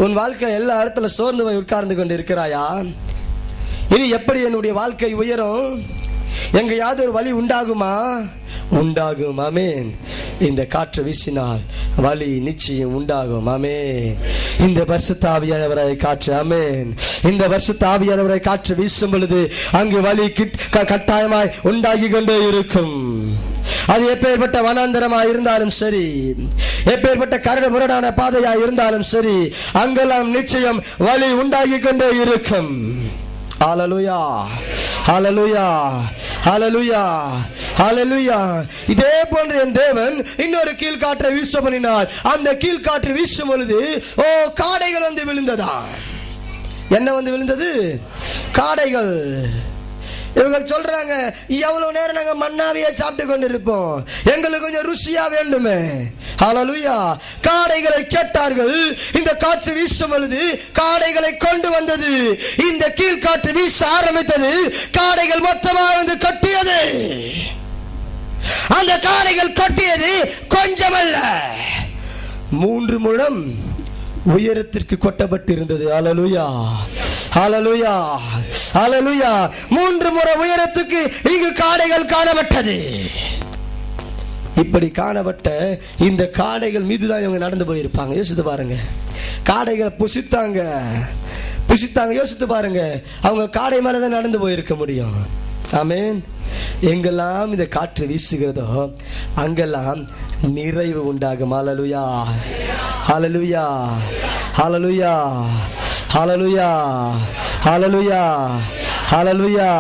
உன் வாழ்க்கை எல்லா இடத்துல சோர்ந்து போய் உட்கார்ந்து கொண்டு இருக்கிறாயா? இனி எப்படி என்னுடைய வாழ்க்கை உயரும்? எங்கேயாவது ஒரு வலி உண்டாகுமா? உண்டாகும். ஆமென். இந்த காற்று வீசினால் வலி நிச்சயம் உண்டாகும். ஆமென். இந்த பரிசுத்த ஆவியானவரை காற்று, ஆமென், இந்த பரிசுத்த ஆவியானவரை காற்று வீசும் பொழுது அங்கு வலி கட்டாயமாய் உண்டாகி கொண்டே இருக்கும். அது எப்பேற்பட்ட வனாந்தரமா இருந்தாலும் சரி, எப்பேற்பட்ட கரடு முரடான பாதையா இருந்தாலும் சரி, அங்கெல்லாம் நிச்சயம் வலி உண்டாகி கொண்டே இருக்கும். ஹல்லேலூயா, ஹல்லேலூயா, ஹல்லேலூயா, ஹல்லேலூயா. இதே போன்று என் தேவன் இன்னொரு கீழ்காற்றை வீச பண்ணினார். அந்த கீழ்காற்று வீசும் பொழுது காடைகள் வந்து விழுந்ததா? என்ன வந்து விழுந்தது? காடைகள். இவர்கள் சொல்றாங்க, எவ்வளவு நேரம் நாங்க மன்னாவியே சாப்பிட்டு கொண்டு இருப்போம், எங்களுக்கு கொஞ்சம் ருசியா வேண்டுமே. ஹல்லேலூயா. காடைகளை கேட்டார்கள். இந்த காற்று வீசும் பொழுது காடைகளை கொண்டு வந்தது. இந்த கீழ் காற்று வீச ஆரம்பித்தது. காடைகள் மொத்தமாக வந்து கட்டியது. அந்த காடைகள் கட்டியது கொஞ்சமல்ல, 3 முழம் உயரத்திற்கு கொட்டப்பட்டிருந்தது. ஹல்லேலூயா, ஹல்லேலூயா, ஹல்லேலூயா. 3 முறை உயரத்துக்கு இங்கு காடைகள் காணப்பட்டது. இப்படி காணப்பட்ட இந்த காடைகள் மீதுதான் இவங்க நடந்து போயிருப்பாங்க. யோசித்து பாருங்க. காடைகளை புசித்தாங்க, புசித்தாங்க. யோசித்து பாருங்க, அவங்க காடை மேலதான் நடந்து போயிருக்க முடியும். ஆமென். எங்கெல்லாம் இந்த காற்று வீசுகிறதோ அங்கெல்லாம் நிறைவு உண்டாகும். ஹல்லேலூயா, ஹல்லேலூயா, ஹல்லேலூயா, ஹல்லேலூயா, ஹல்லேலூயா, ஹல்லேலூயா,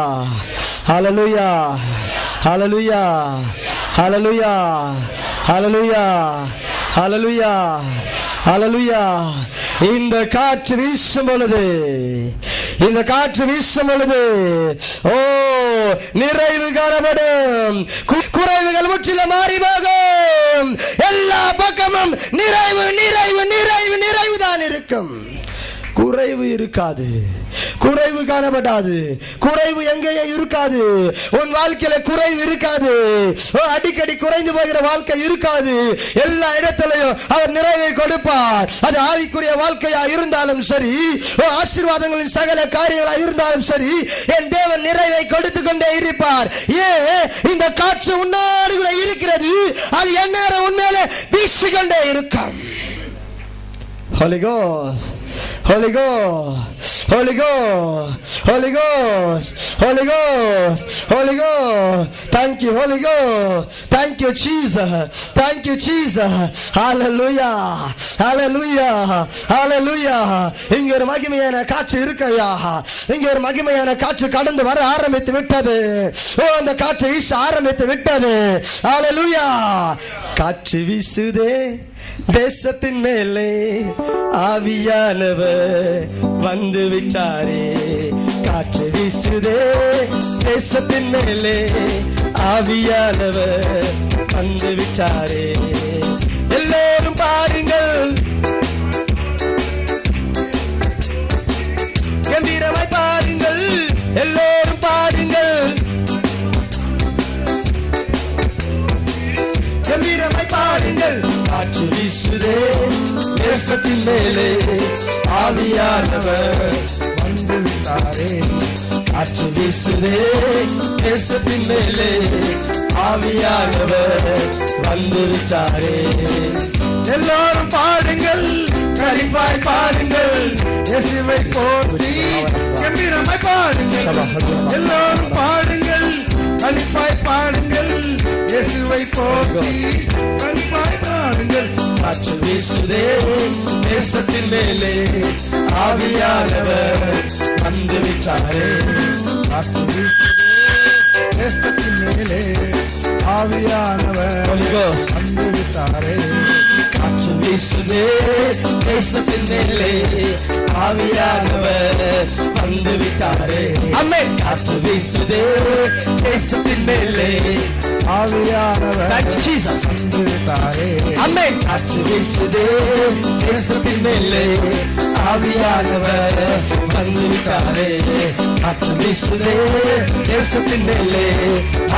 ஹல்லேலூயா, ஹல்லேலூயா, ஹல்லேலூயா, ஹல்லேலூயா, ஹல்லேலூயா, ஹல்லேலூயா. இந்த காற்று வீசும் பொழுது, இந்த காற்று வீசும் பொழுது நிறைவு காணப்படும். குறைவுகள் முற்றிலும் மாறி போகும். எல்லா பக்கமும் நிறைவு, நிறைவு, நிறைவு, நிறைவு தான் இருக்கும். குறைவு இருக்காது, குறைவு காணப்படாது. குறைவு எங்கேயே இருக்காது. உன் வாழ்க்கையில குறைவு இருக்காது. அடிக்கடி குறைந்து போகிற வாழ்க்கை இருக்காது. எல்லா இடத்திலையும் அவர் நிறைவை கொடுப்பார். அது ஆவிக்குரிய வாழ்க்கையா இருந்தாலும் சரி, ஆசீர்வாதங்களின் சகல காரியங்களா இருந்தாலும் சரி, என் தேவன் நிறைவை கொடுத்து கொண்டே இருப்பார். இந்த காற்று உன்னோடு கூட இருக்கிறது. அது எந்நேரம் உண்மையிலே வீசிக்கொண்டே இருக்கும். Holy Ghost, Holy Ghost, Holy Ghost, Holy Ghost, Holy Ghost, Holy Ghost. Thank you, Holy Ghost. Thank you, Jesus. Thank you, Jesus. Hallelujah, Hallelujah, Hallelujah. இங்க ஒரு மகிமையான காற்று இருக்கையா? இங்க ஒரு மகிமையான காற்று கடந்து வர ஆரம்பித்து விட்டது. அந்த காற்று வீச ஆரம்பித்து விட்டது. Hallelujah. காற்று வீசுதே தேசத்தின் மேலே, ஆவியானவர் வந்து விட்டாரே. காற்று வீசுதே தேசத்தின் மேலே, ஆவியானவர் வந்து விட்டாரே. எல்லோரும் பாருங்கள், கம்பீரமாய் பாருங்கள், எல்லோரும் பாருங்கள். தேசத்தின் மேலே ஆவியானவர் வந்து விட்டாரே. காற்று வீசுதே தேசத்தின் மேலே ஆவியானவர் வந்து விட்டாரே. எல்லாரும் பாடுங்கள், களிப்பாய் பாடுங்கள், இயேசுவை போற்றி கம்பீரமாய் பாடுங்கள். எல்லாரும் பாடுங்கள், களிப்பாய் பாடுங்கள், இயேசுவை போற்றி களிப்பாய் பாடுங்கள். காற்று வீசுதே தேசத்தின் மேலே ஆவியானவர் வந்து விட்டாரே. காற்று வீசுதே தேசத்தின் மேலே ஆவியானவர் Holy Ghost. வந்து விட்டாரே. காற்று வீசுதே தேசத்தின் மேலே ஆவியானவர் வந்து விட்டாரே. ஆமென். காற்று வீசுதே தேசத்தின் மேலே ஆவியானவர் Thank you, Jesus. வந்து விட்டாரே. ஆமென். காற்று வீசுதே தேசத்தின் மேலே ஆவியானவர் வந்து விட்டாரே. காற்று வீசுதே தேசத்தின் மேலே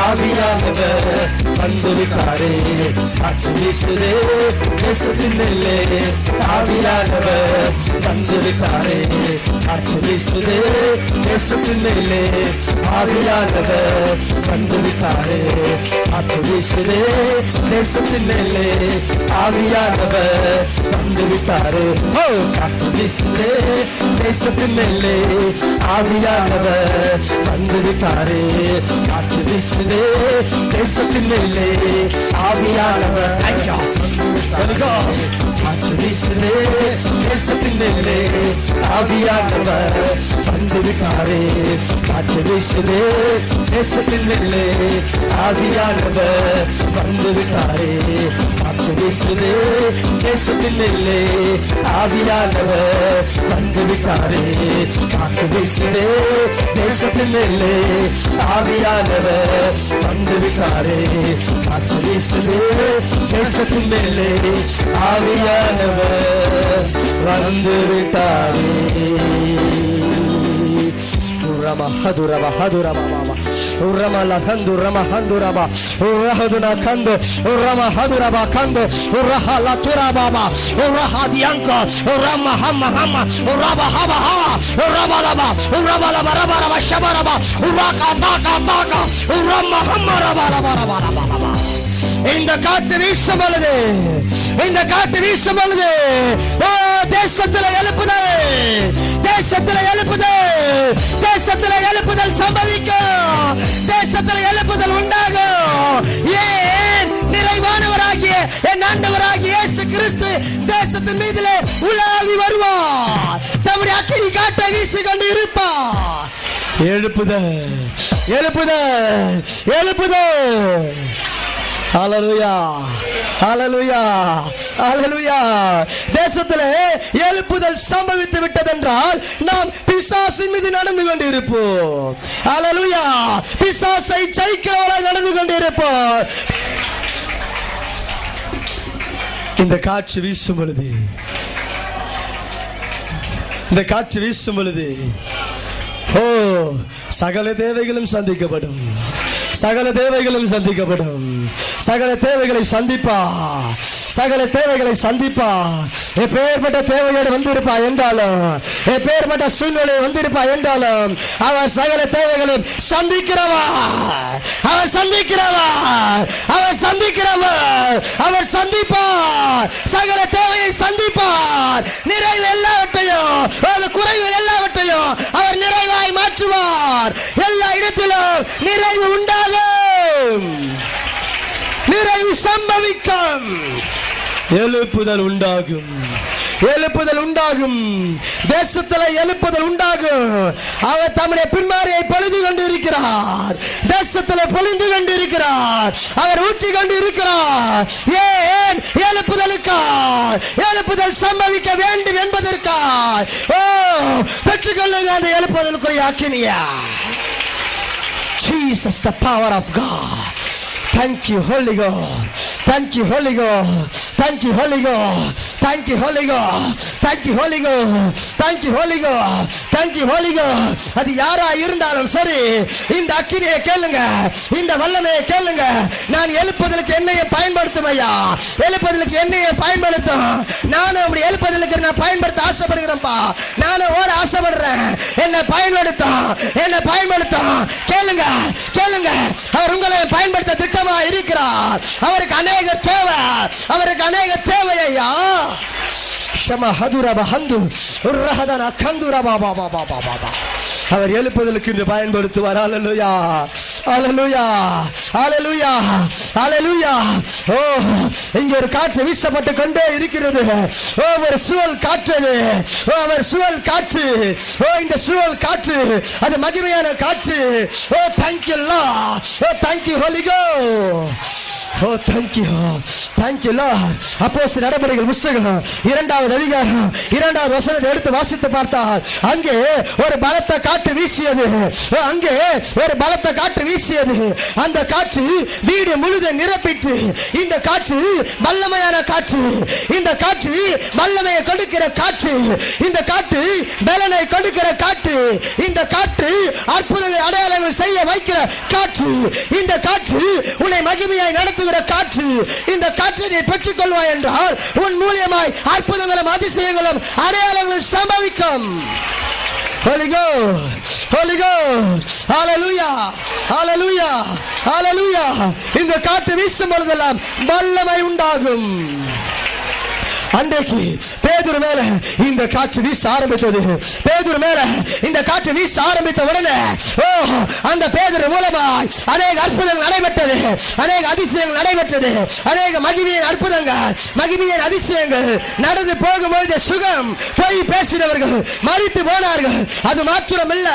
ஆவியானவர் வந்து விட்டாரே. காற்று வீசுதே தேசத்தின் மேலே ஆவியானவர் வந்து விட்டாரே. காற்று வீசுதே தேசத்தின் மேலே ஆவியானவர் வந்து விட்டாரே. காற்று வீசுதே தேசத்தின் மேலே ஆவியானவர் வந்து விட்டாரே. ஓ காற்று வீசுதே தேசத்தின் மேலே ஆவியானவர் வந்து விட்டாரே. காற்று வீசுதே தேசத்தின் மேலே ஆவியானவர் காற்று வீசுதே தேசத்தின் மேலே ஆவியானவர் வந்து விட்டாரே. காற்று வீசுதே தேசத்தின் மேலே ஆவியானவர் வந்து விட்டாரே. காற்று வீசுதே தேசத்தின் மேலே ஆவியானவர் வந்து விட்டாரே. காற்று வீசுதே தேசத்தின் மேலே ஆவியானவர் வந்து விட்டாரே. காற்று வீசுதே தேசத்தின் மேலே ஆவியானவர் வந்து விட்டாரே. Urama hadura mama urama la kandu urama handura ba urahaduna kandu urama hadura ba kandu uraha la tura baba uraha dianka urama hamma hamma uraba haba haba uraba la ba raba shabara ba uraka baka urama hamma raba raba. இந்த காற்று வீசும் பொழுது இந்த காற்று வீசும் பொழுது ஓ தேசத்துல எழுப்புதல் சம்பவிக்கும். தேசத்துல எழுப்புதல் உண்டாகும். ஏன் நிறைவானவராகிய என் ஆண்டவராகிய இயேசு கிறிஸ்து தேசத்தின் மீதிலே உலாவி வருவார். தம்முடைய அக்கினி காற்றை வீசிக்கொண்டு இருப்பார். எழுப்புதல் ஹalleluya ஹalleluya ஹalleluya. தேசத்திலே எழுப்புதல் சம்பவித்து விட்டதென்றால் நாம் பிசாசின் மீது நடந்து கொண்டிருப்போம். ஹalleluya. பிசாசை ஜெயிக்கிறவர்களாய் நடந்து கொண்டிருப்போம். இந்த காற்று வீசும் பொழுது ஓ சகல தேவைகளும் சந்திக்கப்படும். சகல தேவைகளை சந்திப்பா. எப்பேற்பட்ட தேவையோடு வந்திருப்பா என்றாலும் எப்பேற்பட்ட சூழ்நிலை வந்திருப்பா என்றாலும் அவர் சகல தேவைகளையும் அவர் சந்திப்பார். சகல தேவையை சந்திப்பார். நிறைவு எல்லாவற்றையும் குறைவு எல்லாவற்றையும் அவர் நிறைவாய் மாற்றுவார். எல்லா இடத்திலும் நிறைவு உண்டாகும். நிறைவு சம்பவிக்கும். எழுப்புதல் உண்டாகும். தேசத்தில் எழுப்புதல் உண்டாகும். அவர் தம்முடைய பின்மாரியை பொழிந்து கொண்டிருக்கிறார். தேசத்தில் பொழிந்து கொண்டிருக்கிறார். அவர் ஊற்றி கொண்டிருக்கிறார். ஏன் எழுப்புதல் சம்பவிக்க வேண்டும் என்பதற்காக ஓ பெற்றுக்கொள்ளுங்க அந்த எழுப்புதலுக்குரிய அக்கினியா. Jesus, the power of God. Thank you, Holy God. Thank you, Holy God. Thank you Holy Ghost. Thank you Holy Ghost. Thank you Holy Ghost. அது யாரா இருந்தாலும் சரி, இந்த அக்கினியை கேளுங்க, இந்த வல்லமையை கேளுங்க. நான் எழுப்புதலுக்கு என்னைய பயன்படுத்தும் ஐயா, எழுப்புதலுக்கு என்னைய பயன்படுத்தும். நானும் அப்படி எழுப்புதலுக்கு நான் பயன்படுத்த ஆசைப்படுகிறேன்ப்பா. நானும் ஓட ஆசைப்படுறேன். என்னை பயன்படுத்தும், என்னை பயன்படுத்தும். கேளுங்க கேளுங்க, அவர் உங்களை பயன்படுத்த திட்டமா இருக்கிறார். அவருக்கு அநேக தேவை, அவருக்கு அநேக தேவை ஐயா. அவர் எழுப்புதலுக்கு இன்று பயன்படுத்துவார். அல்லேலூயா, அல்லேலூயா, அல்லேலூயா, அல்லேலூயா. ஓ, இங்கே ஒரு காற்று வீசப்பட்டு கொண்டே இருக்கிறது. ஓ, ஒரு சுழல் காற்று, ஓ, அவர் சுழல் காற்று. ஓ, இந்த சுழல் காற்று அது மகிமையான காற்று. ஓ, thank you Lord. O, thank you Holy Ghost. Oh, thank you. Thank you Lord. அப்போஸ்தலர் நடபடிகள் புத்தகம் 2வது அதிகாரம் 2வது வசனத்தை எடுத்து வாசித்து பார்த்தால் அங்கே ஒரு பலத்த காற்று வீசியது. அங்கே ஒரு பலத்த காற்று வீசியது. அந்த காற்று வீடு முழுதும் நிரப்பிட்டு, இந்த காற்று வல்லமையான காற்று, இந்த காற்று வல்லமையை கொடுக்கிற காற்று, இந்த காற்று பலனை கொடுக்கிற காற்று, இந்த காற்று அற்புதங்களை அடையாளங்கள் செய்ய வைக்கிற காற்று, இந்த காற்று உன்னை மகிமையாய் நடத்துகிற காற்று. இந்த காற்றை நீ பெற்றுக் கொள்வாய் என்றால் உன் மூலியமாய் அற்புதங்களும் அதிசயங்களும் அடையாளங்களும் சம்பவிக்கும். Holy Ghost, Holy Ghost, Hallelujah, Hallelujah, Hallelujah. இந்த காற்று வீசும் பொழுதெல்லாம் வல்லமை உண்டாகும். அன்றைக்கு பேதுரு மேல இந்த காற்று வீச ஆரம்பித்தது. பேதுரு மேல இந்த காற்று வீச ஆரம்பித்த உடனே அந்த பேதுரு மூலமாய் அநேக அற்புதங்கள் நடைபெற்றது, அநேக அதிசயங்கள் நடைபெற்றது, அநேக மகிமையின் அற்புதங்கள், மகிமையின் அதிசயங்கள் நடந்து போகும்போது சுகம் போய் பேசினவர்கள் மரித்து போனார்கள். அது மாத்திரம் இல்ல,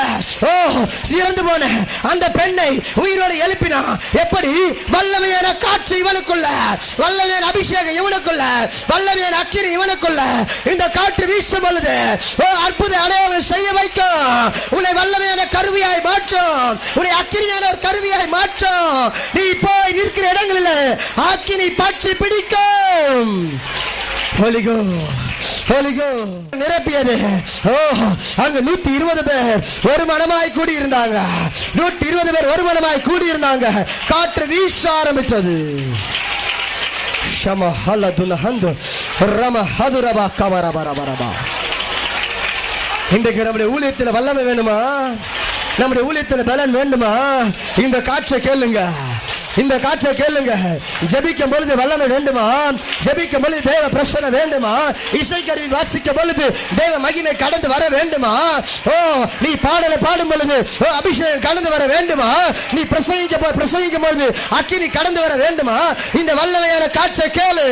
இறந்து போன அந்த பெண்ணை உயிரோடு எழுப்பினா. எப்படி? வல்லமையான காற்று இவனுக்குள்ள, வல்லமையான அபிஷேகம் இவனுக்குள்ள, வல்லமையான அக்கினி இவனுக்குள்ள. இந்த காற்று வீசும் பொழுது அற்புத அடையாளம் செய்ய வைக்கும். உன்னை வல்லமையான கருவியாய் மாற்றும், உன்னை அக்கினியான ஒரு கருவியாய் மாற்றும். நீ போய் நிற்கிற இடங்களில் அக்கினி பற்றி பிடிக்கும். Holy Ghost, Holy Ghost நிரப்பியது. அங்க 120 பேர் ஒரு மனமாய் கூடி இருந்தாங்க. 120 பேர் ஒரு மனமாய் கூடி இருந்தாங்க. காற்று வீச ஆரம்பித்தது. இன்றைக்கு நம்முடைய ஊழியத்தில் வல்லமை வேணுமா? நம்முடைய ஊழியத்தில் பலன் வேண்டுமா? இந்த காற்றை கேளுங்க, இந்த காற்றை கேளுங்க. ஜெபிக்கும் பொழுது வல்லமை வேண்டுமா? ஜெபிக்கும் பொழுது தேவ பிரசன்னம் வேண்டுமா? இசைக்கருவி வாசிக்கும் பொழுது தேவ மகிமை கடந்து வர வேண்டுமா? நீ பாடலை பாடும் பொழுது அபிஷேகம் கடந்து வர வேண்டுமா? நீ பிரசங்கிக்கும் பொழுது அக்கினி கடந்து வர வேண்டுமா? இந்த வல்லமையான காற்றை கேளு.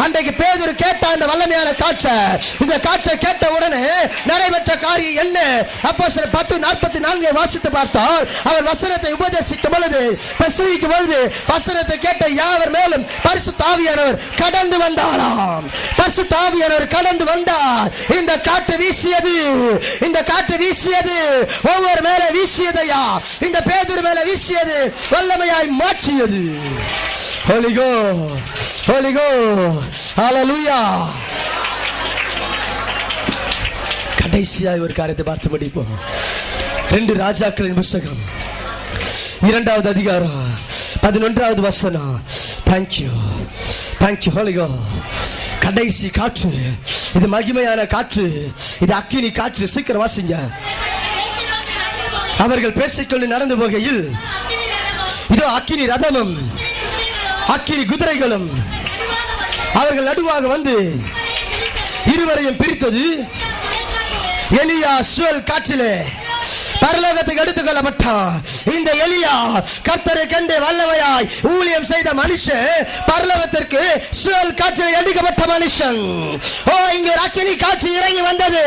அன்றைக்கு பேதுரு கேட்ட அந்த வல்லமையான காற்றை, இந்த காற்றை கேட்ட உடனே நடைபெற்ற காரியம் என்ன? அப்போஸ்தலர் 10:44 வாசித்து பார்த்தால், அவர் வசனத்தை உபதேசிக்கும் பொழுது, பிரசங்கிக்கும் பொழுது வசனத்தை கேட்ட யாவர் மேலும் பரிசுத்த ஆவியானவர் கடந்து வந்தாராம். பரிசுத்த ஆவியானவர் கடந்து வந்தார். இந்த காற்று வீசியது, இந்த காற்று வீசியது ஒவ்வொரு மேல வீசியதையா, இந்த பேதுரு மேல வீசியது வல்லமையாய் மாற்றியது. Holy Ghost, Holy Ghost, Hallelujah. கடைசியாய் ஒரு காரியத்தை பார்த்து முடிப்போம். 2 ராஜாக்களின் புத்தகம் 2வது அதிகாரம் 11வது வசனம். Thank you, thank you Holy Ghost. கடைசி காற்று, இது மகிமையான காற்று, இது அக்கினி காற்று. சீக்கிரம் வாசிங்க. அவர்கள் பேசிக்கொண்டு நடந்து போகையில் இதோ அக்கினி ரதமும் அக்கினி குதிரைகளும் அவர்கள் நடுவாக வந்து இருவரையும் பிரித்தது. எலியா சுழல் காற்றிலே பரலோகத்துக்கு எடுத்துக் கொள்ளப்பட்டான். இந்த எலியா கர்த்தரை கண்டு வல்லமையாய் ஊழியம் செய்த மனுஷன், பரலோகத்திற்கு சுழல் காற்றில் எடுக்கப்பட்ட மனுஷன். இங்க ஒரு அக்கினி காற்று இறங்கி வந்தது.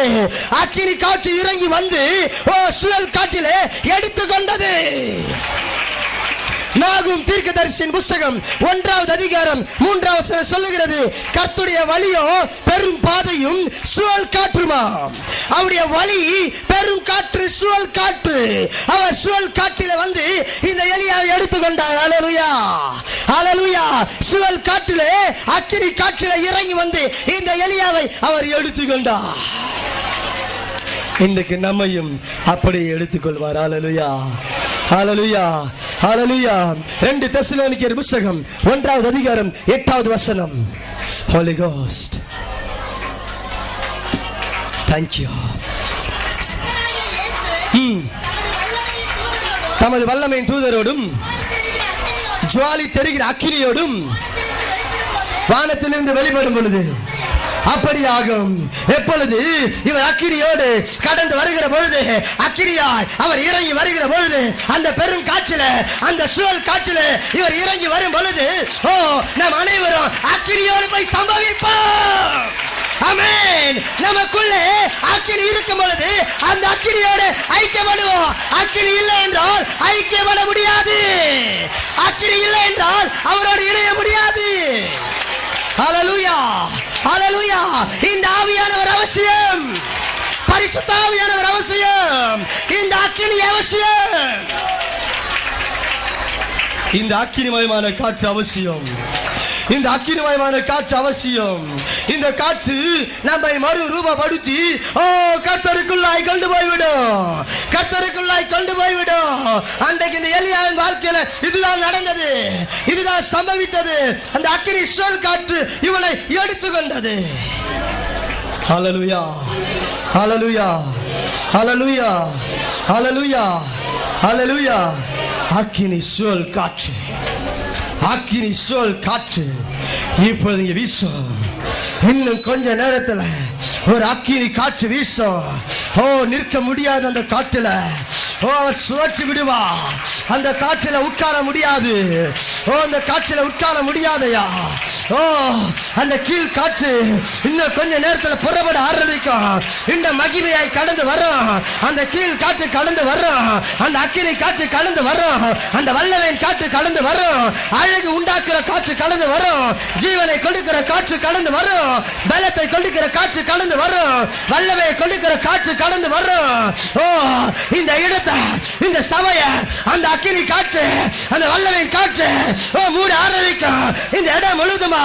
அக்கினி காற்று இறங்கி வந்து சுழல் காற்றிலே எடுத்துக்கொண்டது. நாகும் தீர்க்கதரிசியின் புத்தகம் 1வது அதிகாரம் 3வது வசனம் சொல்லுகிறது, கர்த்தருடைய வழியோ பெரும் பாதையும் சுழல் காற்றுமா. அவருடைய வழி பெரும் காற்று, சுழல் காற்று. அவர் சுழல் காற்றில வந்து இந்த எலியாவை எடுத்துக்கொண்டார். அல்லேலூயா, அல்லேலூயா. சுழல் காற்றிலே அக்கினி காற்றிலே இறங்கி வந்து இந்த எலியாவை அவர் எடுத்துக்கொண்டார். இன்றைக்கு நம்மையும் அப்படியே எடுத்துக்கொள்வார். ஹல்லேலூயா, ஹல்லேலூயா, ஹல்லேலூயா. 2 தெசலோனிக்கேயர் புத்தகம் 1வது அதிகாரம் 8வது வசனம். Holy Ghost, thank you. தமது வல்லமையின் தூதரோடும் ஜுவாலி தெரிகிற அக்கினியோடும் வானத்திலிருந்து வெளிப்படும் பொழுது அப்படியாகும். எப்பொழுது இவர் அக்கினியோடு கடந்து வருகிற பொழுது, அக்கினியாய் அவர் இறங்கி வருகிற பொழுது, அந்த பெரும் காற்றில, அந்த சுழல் காற்றில இவர் இறங்கி வரும் பொழுது, ஓ நாம் அனைவரும் அக்கினியோடு போய் சம்பவிப்போம். ஆமென். நமக்குள்ளே அக்கினி இருக்கும் பொழுது அந்த அக்கினியோடு ஐக்கியப்படுவோம். அக்கினி இல்லை என்றால் ஐக்கியப்பட முடியாது. அக்கினி இல்லை என்றால் அவரோடு இணைய முடியாது. ஹல்லேலூயா, ஹல்லேலூயா. இந்த ஆவியானவர் அவசியம், பரிசுத்த ஆவியானவர் அவசியம், இந்த அக்கினி அவசியம், இந்த அக்கினிமயமான காற்று அவசியம், இந்த அக்கினிமயமான காற்று அவசியம். இந்த காற்று நம்மை மறு ரூபப்படுத்தி கர்த்தருக்குள்ளாய் கொண்டு போய்விடும், கர்த்தருக்குள்ளாய் கொண்டு போய்விடும். அன்றைக்கு இந்த எலியாவின் வாழ்க்கையில இதுதான் நடந்தது, இதுதான் சம்பவித்தது. அந்த அக்கினி சுழல் காற்று இவனை எடுத்துக்கொண்டது. ஹல்லேலூயா, ஹல்லேலூயா, ஹல்லேலூயா, ஹல்லேலூயா, ஹல்லேலூயா. அக்கினி சுழல் காற்று, அக்கினி சுழல் காற்று இப்பொழுது இங்க வீசும். இன்னும் கொஞ்ச நேரத்தில் ஒரு அக்கினி காற்று வீசும். ஓ நிற்க முடியாது அந்த காற்றுல. ஓ அவர் சுழற்றி விடுவா. அந்த காற்றில உட்கார முடியாது. ஓ அந்த காற்றில உட்கார முடியாதையா. ஓ அந்த கீழ் காற்று இன்னும் கொஞ்ச நேரத்தில் புறப்பட ஆரம்பிக்கும். இந்த மகிமையாய் கடந்து வரும். அந்த கீழ் காற்று கடந்து வரும். அந்த அக்கினி காற்று கடந்து வரும். அந்த வல்லமையின் காற்று கடந்து வரும். அழகு உண்டாக்குற காற்று கடந்து வரும். ஜீவனை கொடுக்கிற காற்று கடந்து வரும். பலத்தை கொடுக்கிற காற்று கடந்து வரும். வல்லமையை கொடுக்கிற காற்று கடந்து வரும். ஓ இந்த இடத்தை, இந்த சபைய அந்த அக்கினி காற்று, அந்த வல்லமையின் காற்று மூட ஆரம்பிக்கும். இந்த இடம் முழுதுமா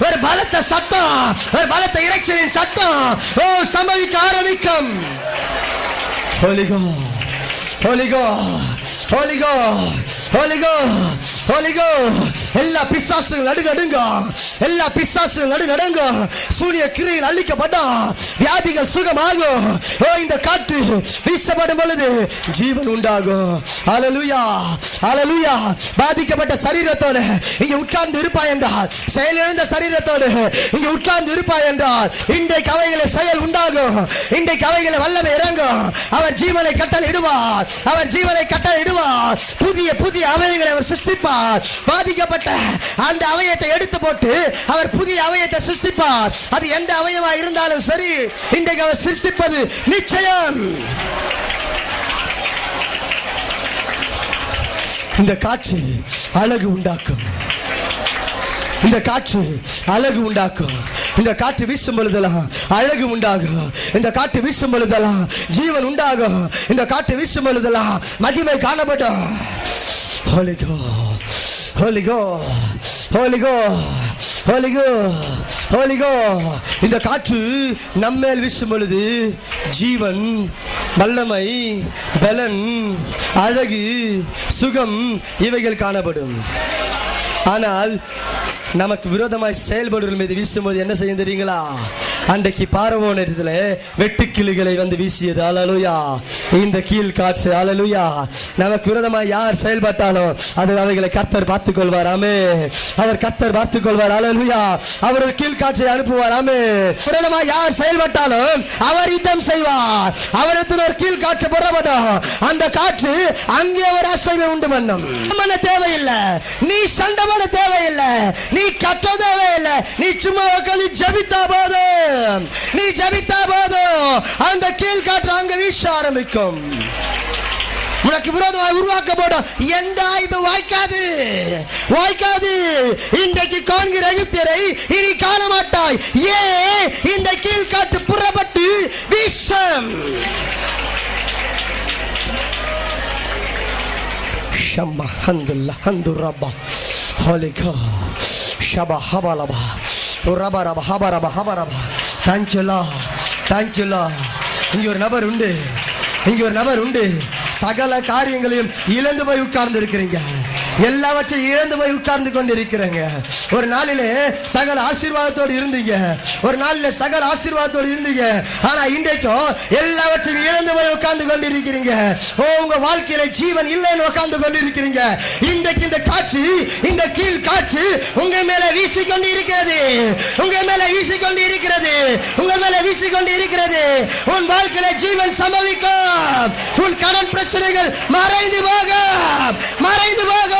ஒரு பலத்த சத்தம், ஒரு பலத்த இறைச்சலின் சத்தம் சம்பவிக்க ஆரம்பிக்கும். Holy God, Holy God, Holy God, Holy God, Holy God. எல்லா பிசாசுகள் நடுநடுங்க, எல்லா பிசாசுகள் நடுநடுங்க. சூரிய கிரியில் அழிக்கப்படும், வியாதிகள் சுகமாகும். ஓ இந்த காற்று வீசப்படும் பொழுது ஜீவன் உண்டாகும். ஹல்லேலூயா, ஹல்லேலூயா. பாதிக்கப்பட்ட சரீரத்தோடு இங்கே உட்கார்ந்து இருப்பாய் என்றால், செயலிழந்த சரீரத்தோடு இங்கே உட்கார்ந்து இருப்பாய் என்றால், இன்றைக்கு அவைகளை செயல் உண்டாகும். இன்றைக்கு அவைகளை வல்லமை இறங்கும். அவர் ஜீவனை கட்டளை இடுவார், அவர் ஜீவனை கட்டளை இடுவார். புதிய புதிய அவயங்களை அவர் சிருஷ்டிப்பார். பாதிக்கப்பட்ட அந்த அவயத்தை எடுத்து போட்டு அவர் புதிய அவயத்தை சிருஷ்டிப்பார். அது எந்த அவயமா இருந்தாலும் சரி, இன்றைக்கு அவர் சிருஷ்டிப்பது நிச்சயம். இந்த காற்று அழகு உண்டாக்கும். இந்த காற்று அழகு உண்டாக்கும். இந்த காற்று வீசும் பொழுதெல்லாம் அழகு உண்டாகும். இந்த காற்று வீசும் பொழுதெல்லாம் ஜீவன் உண்டாகும். இந்த காற்று வீசும் பொழுதெல்லாம் மகிமை காணப்படும். Holy God, Holy God, Holy God, Holy God, Holy God. இந்த காற்று நம்மேல் வீசும் பொழுது ஜீவன், வல்லமை, பலன், அழகு, சுகம் இவைகள் காணப்படும். ஆனால் நமக்கு விரோதமாய் செயல்படுவர்கள் மீது வீசும்போது என்ன செய்யும் தெரியுங்களா? அன்றைக்கு பார்வோன் இடத்துல வெட்டுக்கிளிகளை வந்து வீசியது. ஹல்லேலூயா. இந்த கீழ் காற்று, ஹல்லேலூயா. நமக்கு விரோதமாய் யார் செயல்பட்டாலும் அது அவைகளை கர்த்தர் பார்த்துக் கொள்வார். ஆமென். அவர் கர்த்தர் பார்த்துக் கொள்வார். ஹல்லேலூயா. அவர் ஒரு கீழ் காற்றை அனுப்புவார். ஆமென். விரோதமாய் யார் செயல்பட்டாலும் அவர் யுத்தம் செய்வார். அவரிடத்தில் ஒரு கீழ் காற்று புறப்படும். அந்த காற்று அங்கே ஒரு அசைவை உண்டு பண்ணும். தேவையில்லை, நீ சண்டை பண்ண தேவையில்லை, நீ கட்ட தேவையில்லை, நீ சும்மா உட்கார்ந்து ஜெபித்தா போதும், நீ ஜெபித்தா போதும். அந்த கீழ் காற்று அங்க வீச ஆரம்பிக்கும். உனக்கு விரோதமாக உருவாக்கப்படும் எந்த ஆயுதம் வாய்க்காது, வாய்க்காது. இன்றைக்கு காண்கிற எகிப்தியரை இனி காண மாட்டாய். ஏன்? இந்த கீழ் காற்று புறப்பட்டு வீசும். ஷம்மா ஹந்துல்லா ஹந்து ரப்பா. Holy God, ஷபா ஹபாலபா ரபரபா ஹபரபா ஹபரபா. Thank you Lord, thank you Lord. இங்க ஒரு நபர் உண்டு, இங்க ஒரு நபர் உண்டு. சகல காரியங்களையும் இழந்து போய் உட்கார்ந்து இருக்கிறீங்க. எல்லாவற்றையும் இழந்து போய் உட்கார்ந்து கொண்டு இருக்கிறாங்க. ஒரு நாளிலே சகல ஆசீர்வாதத்தோடு இருந்தீங்க, ஒரு நாளிலே சகல ஆசீர்வாதத்தோடு இருந்தீங்க. ஆனா இன்றைக்கோ எல்லாவற்றையும் இழந்து போய் உட்கார்ந்து கொண்டு இருக்கிறீங்க. ஓ, உங்க வாழ்க்கையில ஜீவன் இல்லைன்னு உட்கார்ந்து கொண்டு இருக்கிறீங்க. இன்றைக்கு இந்த காட்சி, இந்த கீழ் காட்சி உங்க மேல வீசிக்கொண்டு இருக்கிறது, உங்க மேல வீசிக்கொண்டு இருக்கிறது, உங்க மேல வீசிக்கொண்டு இருக்கிறது. உன் வாழ்க்கையில ஜீவன் சம்பவிக்கும். உன் கடன் பிரச்சனைகள் மறைந்து போகும், மறைந்து போகும்,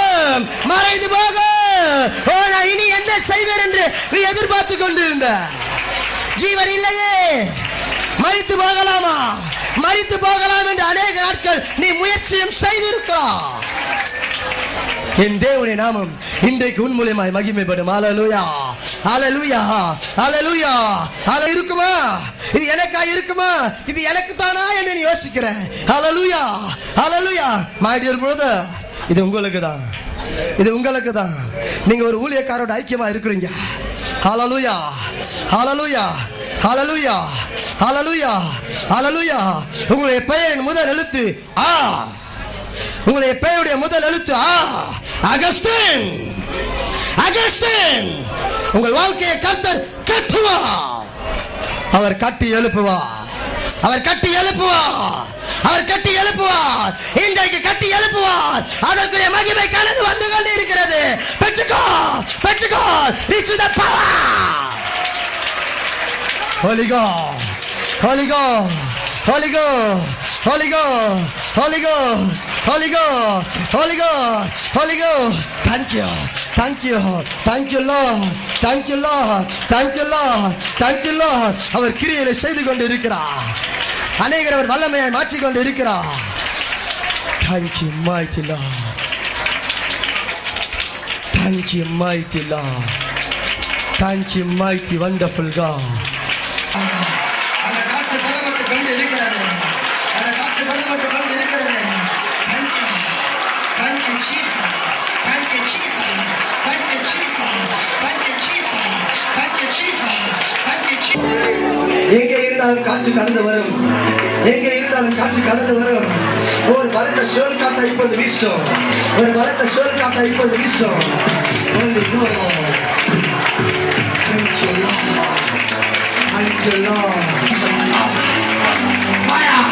மறைந்து போகும். ஓ, நான் இனி என்ன செய்வேன் என்று நீ எதிர்பார்த்து கொண்டிருந்த ஜீவன் இல்லையே, மரித்து போகலாமா, மரித்து போகலாம் என்று அநேக நாட்கள் நீ முயற்சியும் செய்திருக்கிறாய். என் தேவனுடைய நாமம் இன்றைக்கு உன் மூலமாய் மகிமைப்படும். ஹல்லேலூயா, ஹல்லேலூயா, ஹல்லேலூயா. ஹல்ல இருக்குமா? இது எனக்கா இருக்குமா? இது எனக்கு தானா என்று நீ யோசிக்கிற. ஹல்லேலூயா, ஹல்லேலூயா. மை டியர் பிரதர், இது உங்களுக்கு தான், இது உங்களுக்கு தான். நீங்க ஒரு ஊழியக்காரோட ஐக்கியமா இருக்கிறீங்க. ஹல்லேலூயா, ஹல்லேலூயா, ஹல்லேலூயா, ஹல்லேலூயா, ஹல்லேலூயா. உங்களுடைய பெயரின் முதல் எழுத்து ஆ. உங்களுடைய பெயருடைய முதல் எழுத்து ஆ. Augustine, Augustine. உங்கள் வாழ்க்கையை கர்த்தர் கட்டுவார். அவர் கட்டி எழுப்புவார், அவர் கட்டி எழுப்புவார், அவர் கட்டி எழுப்புவார். இன்றைக்கு கட்டி எழுப்புவார். அதற்குரிய மகிமை கலந்து வந்து கொண்டு இருக்கிறது. பெற்றுக்கோ, பெற்றுக்கோ. Receive the power. Holy God, Holy God, Holy God, Holy God, Holy Ghost, Holy Ghost, Holy Ghost, Holy Ghost. Thank you, thank you, thank you Lord, thank you Lord, thank you Lord, thank you Lord. அவர் கிரியைகளை செய்து கொண்டு இருக்கிறார். அநேகர் அவர் வல்லமையை மாற்றிக்கொண்டு இருக்கிறார். Thank you mighty Lord, thank you mighty Lord, thank you mighty wonderful God. அந்த காற்று பலப்பட்டு கொண்டு இருக்கிறது, அந்த காற்று பலப்பட்டு கொண்டு இருக்கிறது. Thank you Jesus, thank you Jesus, thank you Jesus, thank you Jesus, thank you Jesus, thank you Jesus. எங்கே இருந்தாலும் காற்று கடந்து வரும், எங்கே இருந்தாலும் காற்று கடந்து வரும். ஒரு பலத்த சுழல் காற்றை இப்பொழுது வீசும், ஒரு பலத்த சுழல் காற்றை இப்பொழுது வீசும். Holy God, thank you Lord, thank you Lord. Fire,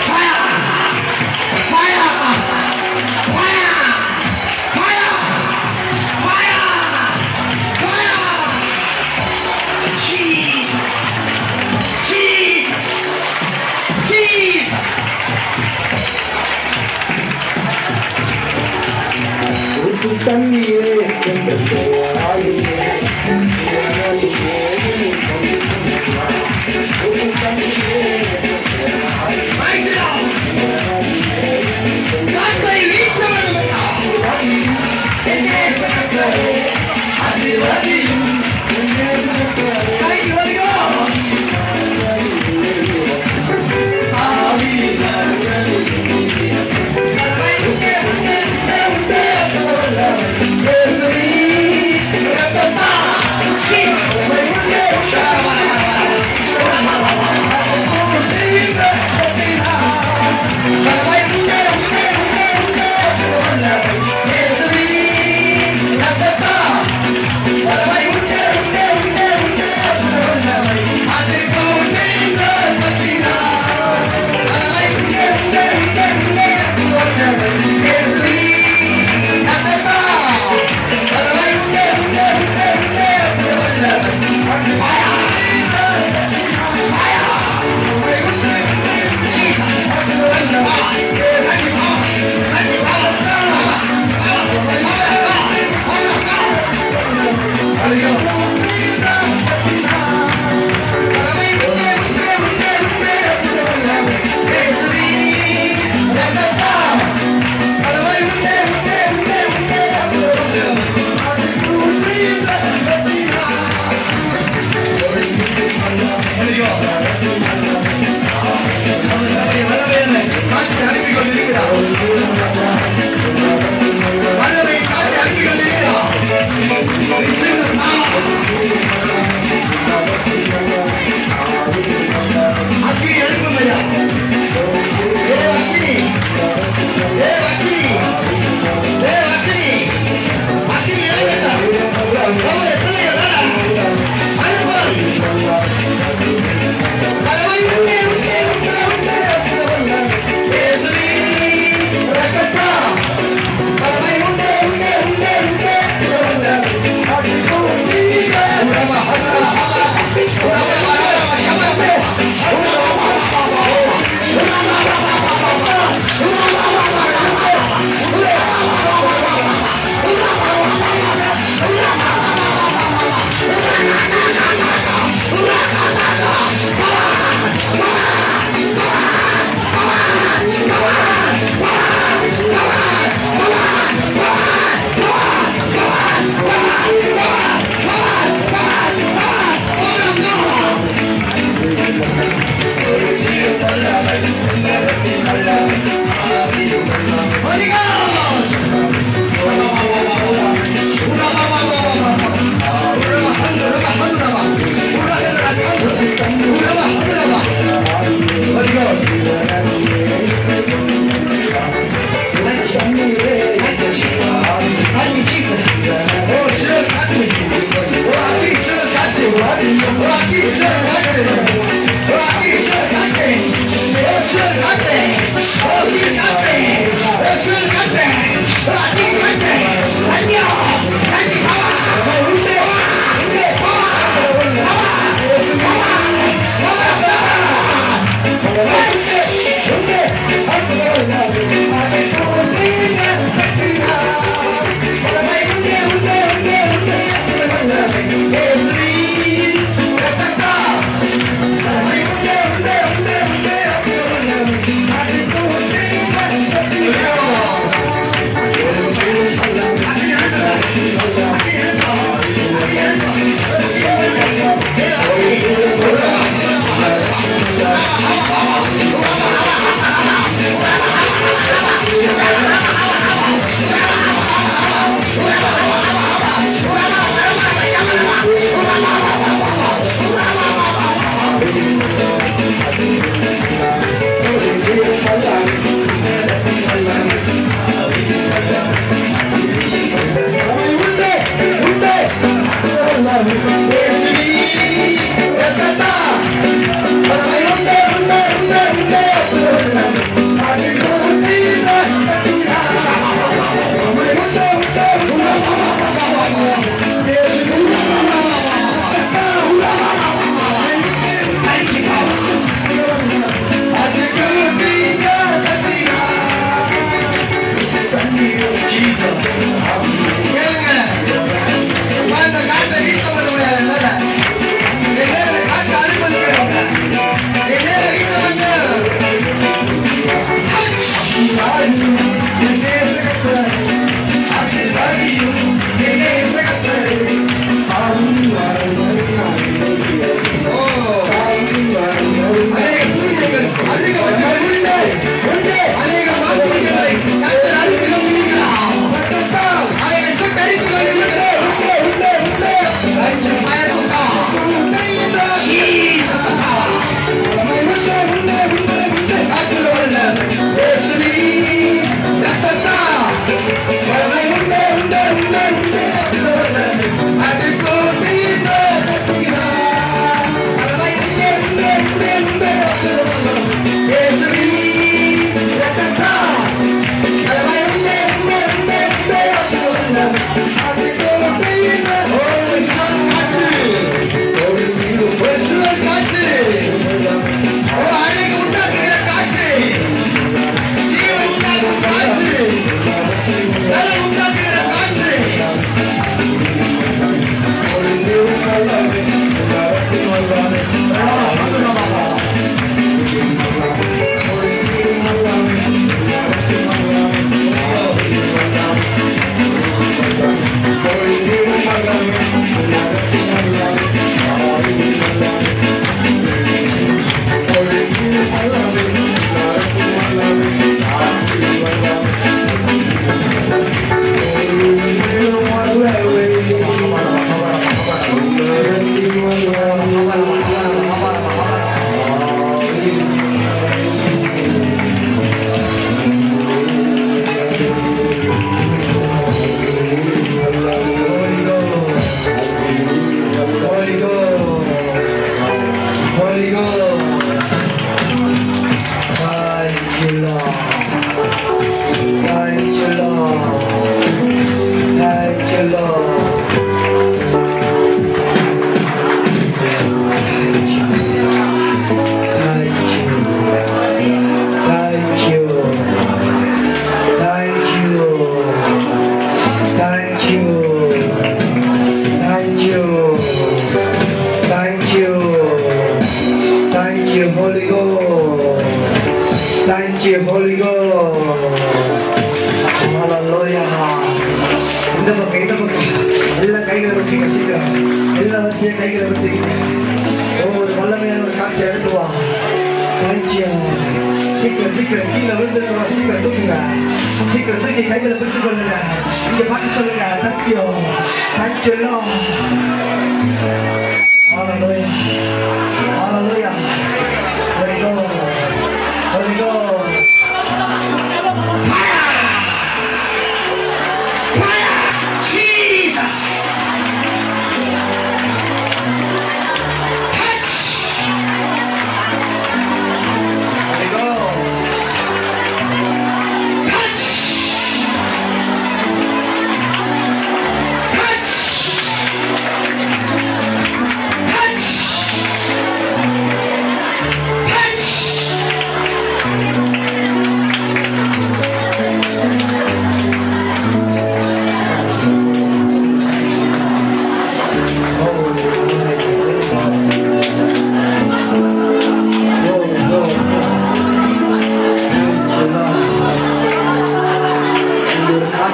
fire, fire, fire, fire, fire, fire. Jesus, Jesus, Jesus. ஒரு தண்ணீரே Yes,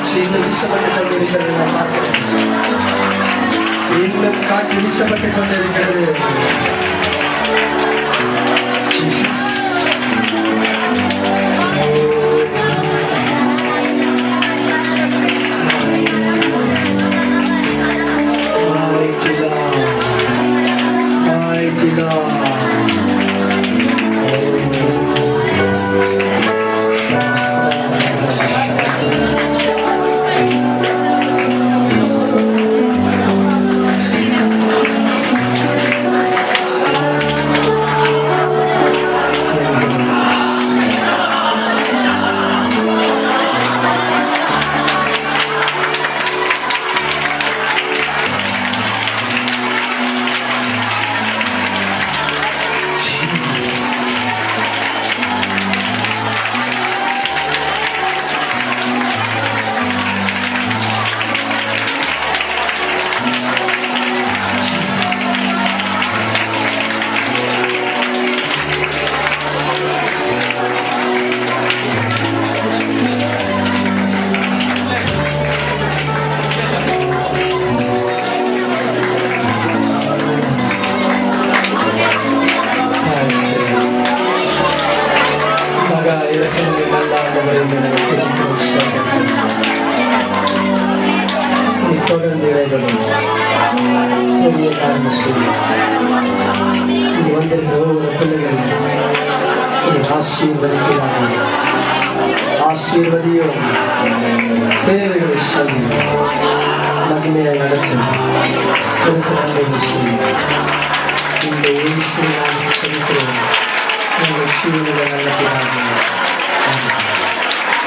காற்று இன்னும் வீசப்பட்டுக் கொண்டிருக்கிறது நான் பார்க்கிறேன். இன்னும் காற்று வீசப்பட்டுக் கொண்டிருக்கிறது. Jesus. தொடர்ந்து பெரிய காரணம் சொல்லி இங்கு வந்திருக்கிற ஒவ்வொரு பிள்ளைகளும் ஆசீர்வதிக்கிறார்கள். ஆசீர்வதியும் தேவைகளை சொல்லி மகிமையை நடத்தும் சொல்லி இந்த இயேசுவை நான் சொல்லிக்கிறேன். உங்கள் ஜீவனை நடத்துகிறார்கள்.